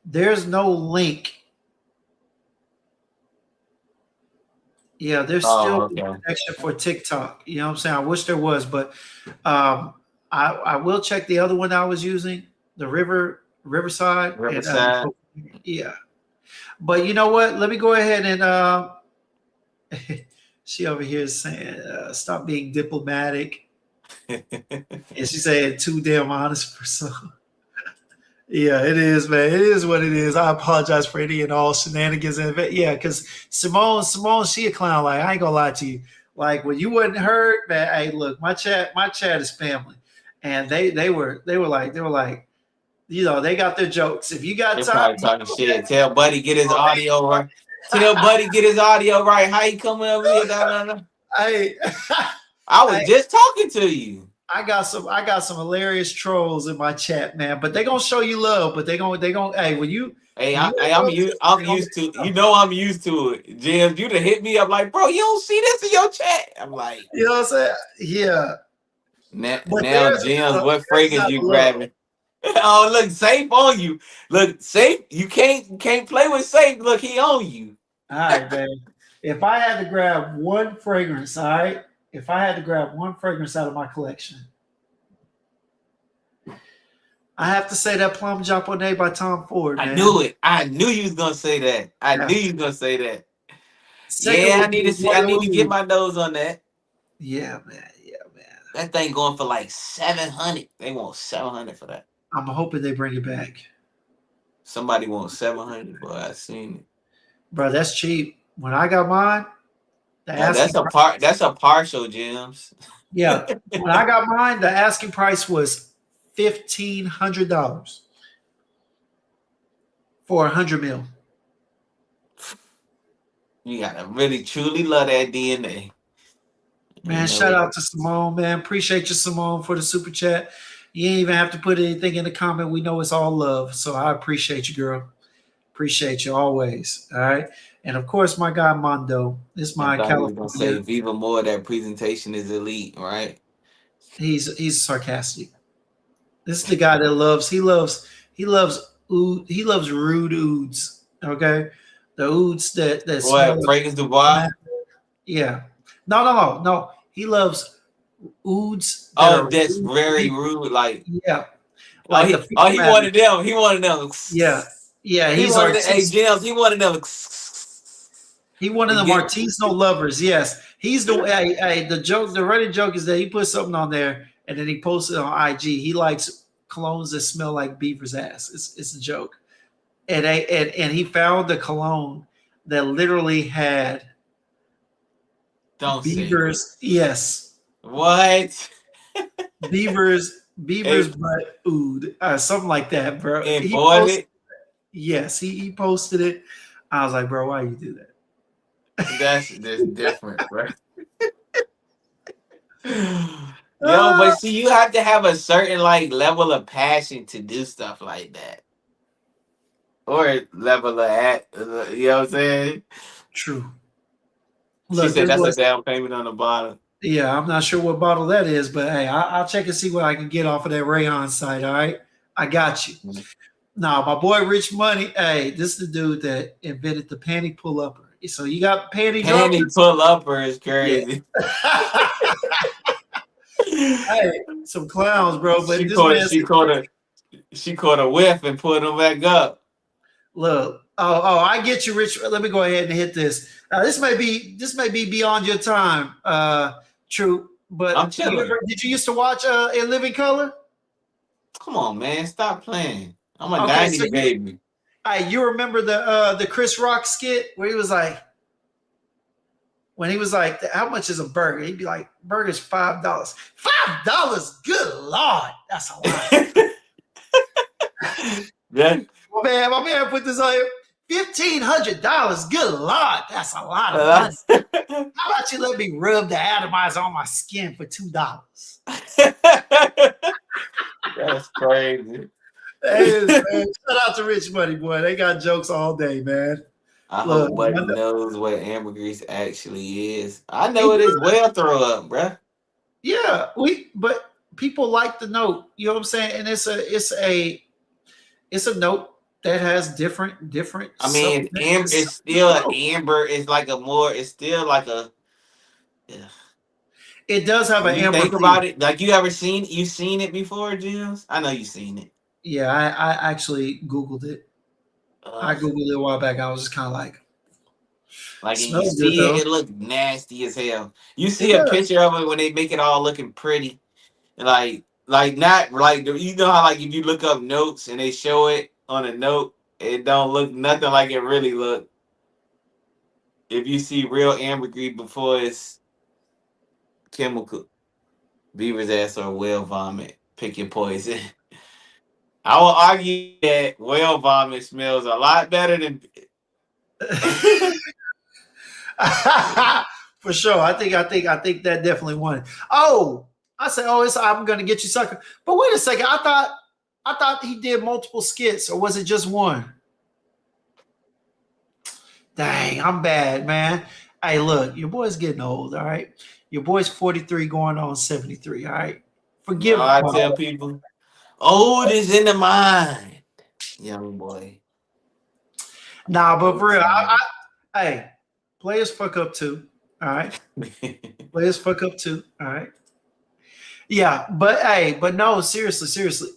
there's no link. Yeah, there's still no connection for TikTok. You know what I'm saying? I wish there was, but I will check the other one I was using, the Riverside. Riverside. Yeah. But you know what? Let me go ahead and she over here is saying, stop being diplomatic. And she said too damn honest for some. Yeah, it is, man. It is what it is. I apologize for any and all shenanigans. Yeah, because Simone, she a clown. Like, I ain't gonna lie to you. Like, when you wasn't hurt, man. Hey, look, my chat is family, and they were like, they got their jokes. If you got time, talking shit. Tell Buddy get his audio right. Tell Buddy get his audio right. How you coming over here? I was just talking to you. I got some hilarious trolls in my chat, man. But they gonna show you love. But they gonna. Hey, when you. Hey, I'm used to. I'm used to it. James, you done hit me up like, bro, you don't see this in your chat. I'm like, you know what I'm saying? Yeah. Now James, what fragrance you grabbing? Oh, look, Safe on you. Look, Safe, you can't play with Safe. Look, he on you. All right, man. If I had to grab one fragrance, all right. If I had to grab one fragrance out of my collection, I have to say that Plum Japonais by Tom Ford. Man. I knew it. I knew you was gonna say that. Knew you was gonna say that. I need to get my nose on that. Yeah, man. That thing going for like 700. They want 700 for that. I'm hoping they bring it back. Somebody wants 700, but I seen it. Bro, that's cheap. When I got mine, that's a partial, James. Yeah. When I got mine, the asking price was $1,500 for 100 mil. You gotta really truly love that DNA. Man, shout out to Simone, man. Appreciate you, Simone, for the super chat. You ain't even have to put anything in the comment. We know it's all love. So I appreciate you, girl. Appreciate you always. All right. And of course, my guy Mondo. This is my California. Say Viva more. That presentation is elite, right? He's sarcastic. This is the guy that loves. He loves rude oods. Okay, the ouds that smell What? like Fragrance Dubois? yeah. No. He loves ouds that Oh, are that's really very deep. rude. Like, Yeah, like the he format. wanted them. He wanted them. Yeah, yeah. He He's wanted the, hey, artistic. James, he wanted them. He one of And them get, artisanal lovers. Yes, he's the the joke. The running joke is that he puts something on there and then he posts it on IG. He likes colognes that smell like beaver's ass. It's a joke. And he found the cologne that literally had don't say it. beavers. Yes, What? beavers And, butt oud, something like that, bro. and He boil posted. it? Yes, he posted it. I was like, bro, why you do that? That's different, bro. Yo, Ah, but see, you have to have a certain like level of passion to do stuff like that, or level of you know what I'm saying? true. She Look, said this that's a was down payment on the bottom. yeah. I'm not sure what bottle that is, but hey, I'll check and see what I can get off of that Rayon site. All right, I got you. Now, my boy Rich Money. Hey, this is the dude that invented the panty pull upper. So you got panty Panty droppers? pull upper is Yeah. crazy. Hey, some clowns, bro. But she this caught man she said, caught a she caught a whiff and put them back up. look, I get you, Rich. Let me go ahead and hit this. This may be beyond your time, true. I'm But chilling. did you used to watch In Living Color? Come on, man, stop playing. I'm a Okay, so '90s baby. you remember the Chris Rock skit where he was like, when he was like, how much is a burger? He'd be like, burger's $5. $5? Good Lord, that's a lot. Yeah. My man put this on here. $1,500. Good Lord, that's a lot of money. How about you let me rub the atomizer on my skin for $2? That's crazy. Hey, man, shout out to Rich Money, boy. They got jokes all day, man. I Look, hope Buddy knows what ambergris actually is. I he know it is. does. Well, throw up, bruh. Yeah, but people like the note. You know what I'm saying? And it's a note that has different I mean, substances. it's still an amber. It's like a more. It's still like a. Yeah. It does have When an you amber think feel. about it, like you seen it before, Jules? I know you seen it. Yeah, I actually Googled it. I Ugh. Googled it a while back. I was just kind of like, Like and you smells good see it, though. it look nasty as hell. You It see a does. picture of it when they make it all looking pretty, and like not like you know how like if you look up notes and they show it on a note, it don't look nothing like it really look. If you see real ambergris before it's chemical, beaver's ass or whale vomit, pick your poison. I will argue that whale vomit smells a lot better than. For sure. I think that definitely won it. Oh, I said, oh, it's I'm gonna get you sucker. But wait a second. I thought he did multiple skits, or was it just one? Dang, I'm bad, man. Hey, look, your boy's getting old, all right? Your boy's 43 going on 73, all right? You know, Forgive I my tell people, old is in the mind, young boy. nah, but Old for is real, in the mind. hey, players fuck up too. All right. Players fuck up too. All right. Yeah, but hey, but no, seriously.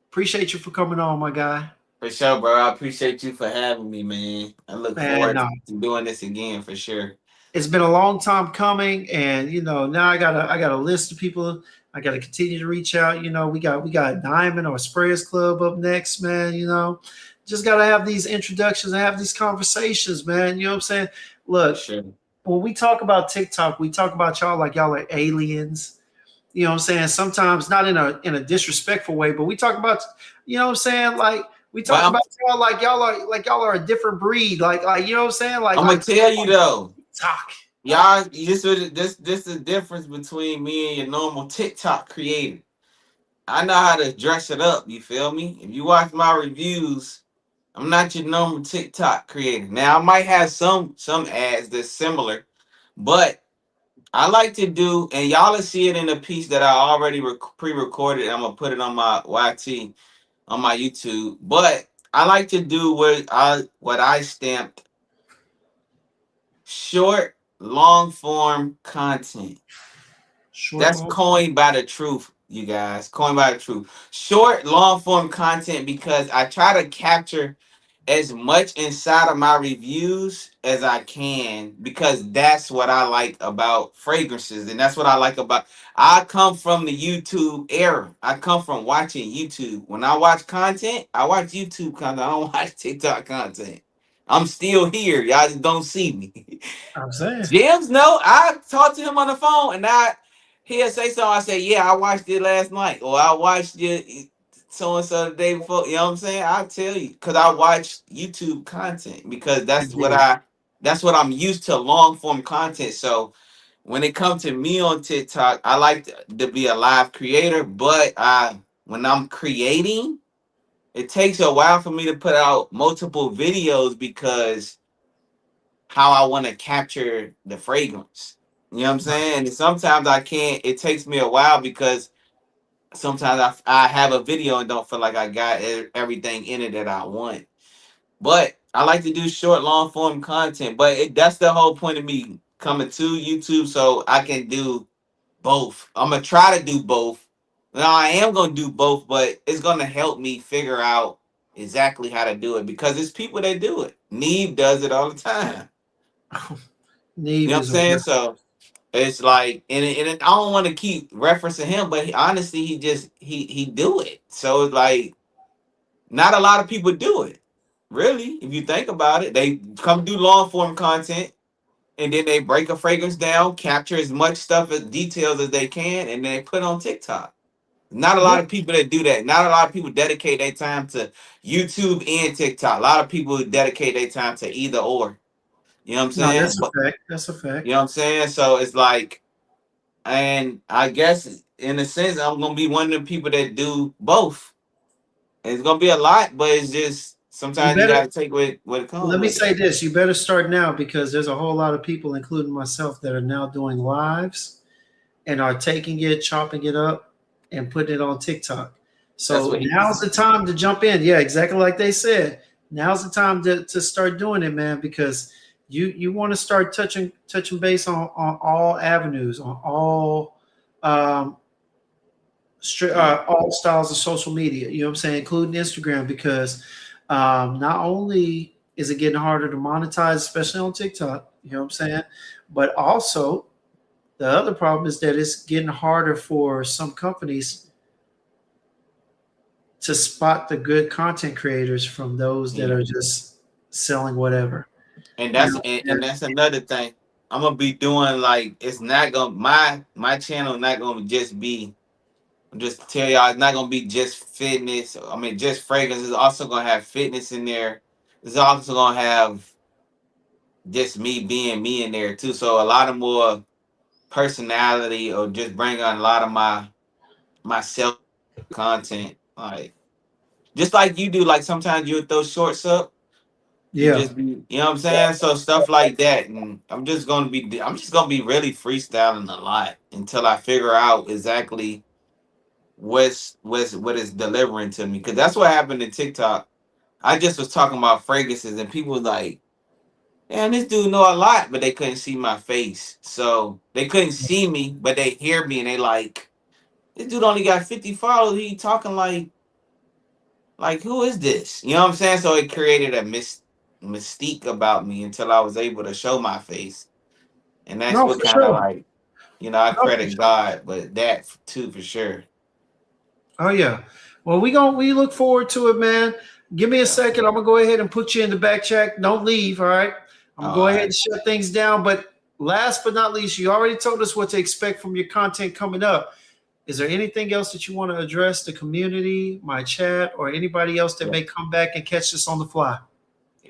Appreciate you for coming on, my guy. For sure, bro. I appreciate you for having me, man. I look Man, forward no. to doing this again for sure. It's been a long time coming, and now I got a list of people. I gotta continue to reach out. We got Diamond or Sprayers Club up next, man. Just gotta have these introductions and have these conversations, man. You know what I'm saying? For Look, sure. when we talk about TikTok, we talk about y'all like y'all are aliens. You know what I'm saying? Sometimes not in a disrespectful way, but we talk about, you know what I'm saying? Like we talk Well, about y'all are a different breed. Like you know what I'm saying? Like I'm gonna like tell you though, talk. y'all. This is the difference between me and your normal TikTok creator. I know how to dress it up. You feel me? If you watch my reviews, I'm not your normal TikTok creator. Now I might have some ads that's similar, but I like to do, and y'all will see it in a piece that I already pre-recorded. I'm gonna put it on my YT on my YouTube. But I like to do what I stamped short, long form content. Short, That's long. coined by the truth, you guys. Coined by the truth. Short, long form content because I try to capture as much inside of my reviews as I can because that's what I like about fragrances and that's what I like about I come from the YouTube era. I come from watching YouTube. When I watch content, I watch YouTube content. I don't watch TikTok content. I'm still here. Y'all just don't see me. I'm saying. James, no, I talked to him on the phone and he'll say something. I say, yeah, I watched it last night, or I watched it so and so the day before. You know what I'm saying? I'll tell you because I watch YouTube content because I get it. that's what I'm used to long form content. So when it comes to me on TikTok, I like to be a live creator, but when I'm creating, it takes a while for me to put out multiple videos because how I want to capture the fragrance. You know what I'm saying? And sometimes I can't. It takes me a while because sometimes I have a video and don't feel like I got everything in it that I want. But I like to do short, long form content. But that's the whole point of me coming to YouTube so I can do both. I'm gonna try to do both. Now I am gonna do both, but it's gonna help me figure out exactly how to do it because it's people that do it. Neve does it all the time. You Neve know what I'm is a saying? So it's like, I don't want to keep referencing him, but honestly, he do it. So it's like, not a lot of people do it. Really, if you think about it, they come do long form content, and then they break a fragrance down, capture as much stuff as details as they can, and then put it on TikTok. Not a yeah. lot of people that do that. Not a lot of people dedicate their time to YouTube and TikTok. A lot of people dedicate their time to either or. You know what I'm No, saying? that's But a fact. That's a you fact. know what I'm saying? So it's like, and I guess in a sense, I'm gonna be one of the people that do both. It's gonna be a lot, but it's just You sometimes you better gotta take what it comes let me with. say this: you better start now because there's a whole lot of people, including myself, that are now doing lives and are taking it, chopping it up, and putting it on TikTok. That's So what he now's the time to jump in. Yeah, exactly like they said. Now's the time to start doing it, man, because you want to start touching base on all avenues, on um, yeah. all styles of social media. You know what I'm saying, including Instagram, because not only is it getting harder to monetize, especially on TikTok. You know what I'm saying, but also the other problem is that it's getting harder for some companies to spot the good content creators from those that Yeah. are just selling whatever. And You that's know, and that's another thing. I'm gonna be doing like it's not gonna my channel not gonna just be just tell y'all it's not gonna be just fitness. I mean just fragrance. It's also gonna have fitness in there. It's also gonna have just me being me in there too. So a lot of more personality or just bring on a lot of my self content. Like just like you do, like sometimes you'll throw shorts up. You yeah. just be, you know what I'm saying? So stuff like that. And I'm just gonna be really freestyling a lot until I figure out exactly what is delivering to me. Cause that's what happened in TikTok. I just was talking about fragrances and people was like, man, this dude know a lot, but they couldn't see my face. So they couldn't see me, but they hear me and they like, this dude only got 50 followers. He talking like who is this? You know what I'm saying? So it created a mystique about me until I was able to show my face. And that's No, what for kind of sure. like, I No, for credit sure. God, but that too for sure. Oh yeah. Well, we look forward to it, man. Give me a Yeah. second. I'm gonna go ahead and put you in the back check. Don't leave. All right. I'm gonna All go ahead right. and shut things down. But last but not least, you already told us what to expect from your content coming up. Is there anything else that you want to address the community, my chat, or anybody else that Yeah. may come back and catch this on the fly?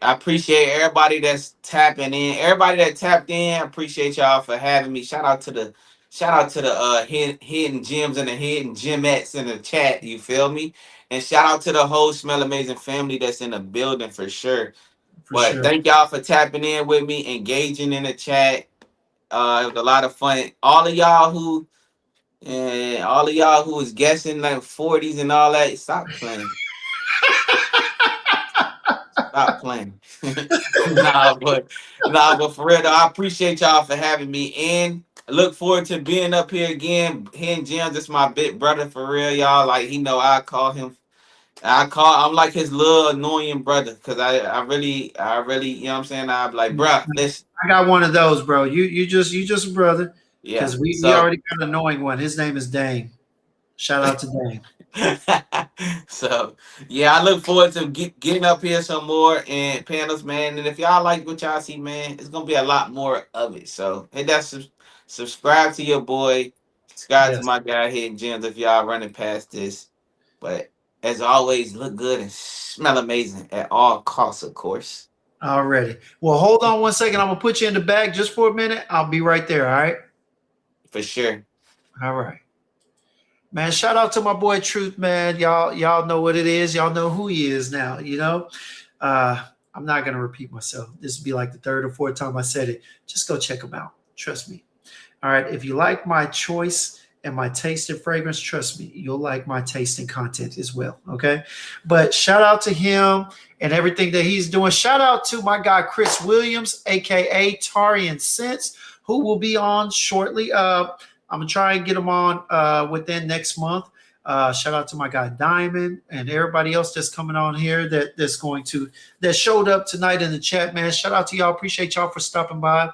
I appreciate everybody that's tapping in. Everybody that tapped in, I appreciate y'all for having me. Shout out to the hidden gems and the hidden gemettes in the chat. You feel me? And shout out to the whole Smell Amazing family that's in the building for sure. For But sure. thank y'all for tapping in with me, engaging in the chat. It was a lot of fun. All of y'all who was guessing like 40s and all that, stop playing. Stop playing. Nah, but for real though, I appreciate y'all for having me in. I look forward to being up here again. Hitting Jim, just my big brother for real, y'all. Like he know I'm like his little annoying brother because I really, you know what I'm saying? I'm like, bruh, listen. I got one of those, bro. You just a brother. Yeah. Because we already got an annoying one. His name is Dane. Shout out to Dane. So yeah, I look forward to getting up here some more and panels, man. And if y'all like what y'all see, man, it's gonna be a lot more of it. So hit that subscribe to your boy, subscribe to Yes. my guy Hidden Gems if y'all running past this. But as always, look good and smell amazing at all costs, of course. Already. Well, hold on one second. I'm gonna put you in the bag just for a minute. I'll be right there. All right. For sure. All right. Man, shout out to my boy Truth, man. Y'all know what it is. Y'all know who he is now, you know. I'm not gonna repeat myself. This will be like the third or fourth time I said it. Just go check him out. Trust me. All right. If you like my choice and my taste and fragrance, trust me, you'll like my taste and content as well. Okay. But shout out to him and everything that he's doing. Shout out to my guy Chris Williams, aka Tarian Sense, who will be on shortly. I'm gonna try and get him on within next month. Shout out to my guy Diamond and everybody else that's coming on here that showed up tonight in the chat, man. Shout out to y'all. Appreciate y'all for stopping by.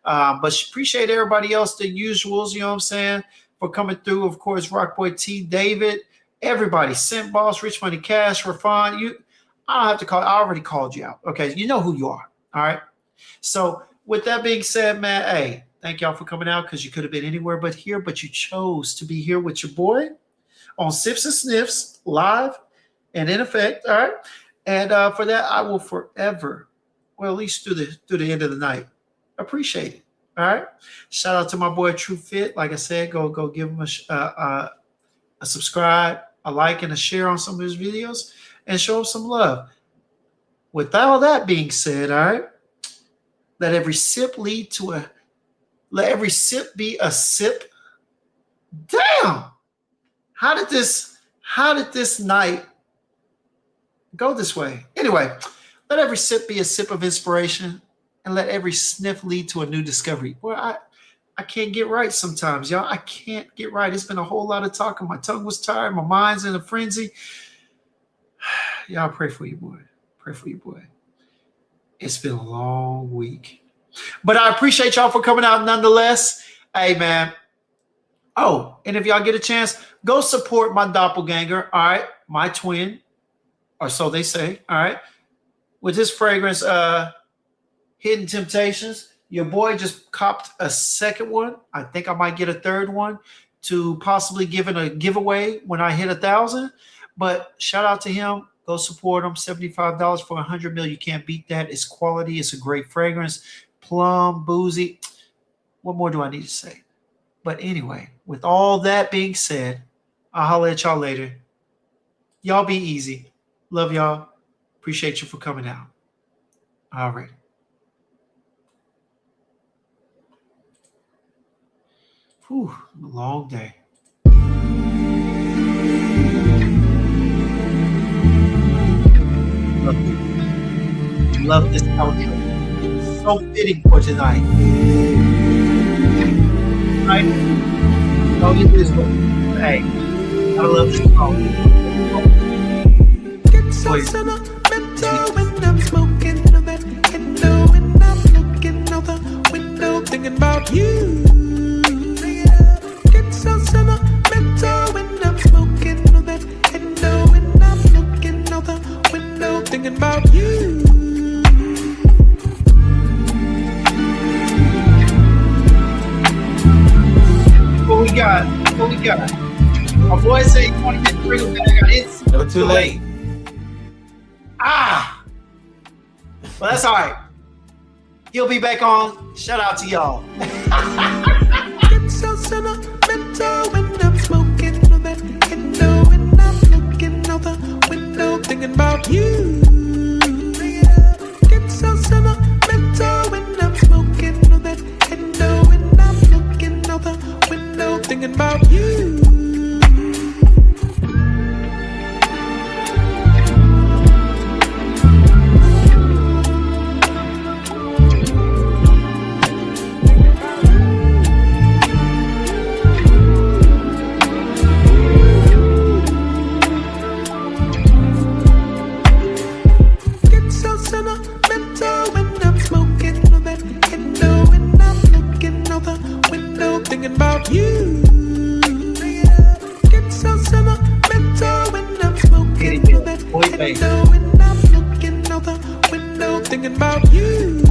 But appreciate everybody else, the usuals, you know what I'm saying, for coming through. Of course, Rockboy T, David, everybody, Scent Boss, Rich Money Cash, Rafan. I don't have to call. I already called you out. Okay, you know who you are. All right. So with that being said, man, hey. Thank y'all for coming out because you could have been anywhere but here, but you chose to be here with your boy on Sips and Sniffs live and in effect. All right. And for that, I will forever, well, at least through the end of the night, appreciate it. All right. Shout out to my boy TrthFit. Like I said, go give him a subscribe, a like, and a share on some of his videos and show him some love. With all that being said, all right, let every sip be a sip. Damn. How did this night go this way? Anyway, let every sip be a sip of inspiration and let every sniff lead to a new discovery. Well, I can't get right sometimes, y'all. I can't get right. It's been a whole lot of talking. My tongue was tired. My mind's in a frenzy. Y'all pray for your boy. Pray for your boy. It's been a long week. But I appreciate y'all for coming out nonetheless. Hey, man. Oh, and if y'all get a chance, go support my doppelganger, all right? My twin, or so they say, all right? With his fragrance, Hidden Temptations. Your boy just copped a second one. I think I might get a third one to possibly give it a giveaway when I hit 1,000. But shout out to him. Go support him. $75 for 100 ml. You can't beat that. It's quality. It's a great fragrance. Plum, boozy. What more do I need to say? But anyway, with all that being said, I'll holler at y'all later. Y'all be easy. Love y'all. Appreciate you for coming out. All right. Whew, a long day. Love this outro. So fitting for tonight. Right? Oh, you this one. Hey, I love this song. Get so sentimental when I'm smoking that window and I'm looking out the window thinking about you. Get so sentimental when I'm smoking that window and I'm looking out the window thinking about you. What we got? My boy said he wanted me to bring him back. I didn't. It was too late. Ah! Well, that's all right. He'll be back on. Shout out to y'all. Get so sentimental when I'm smoking that window and I'm looking out the window thinking about you. Get so sentimental when I'm smoking that window and I'm looking out the window thinking about you. faith. And I'm looking out the window thinking about you.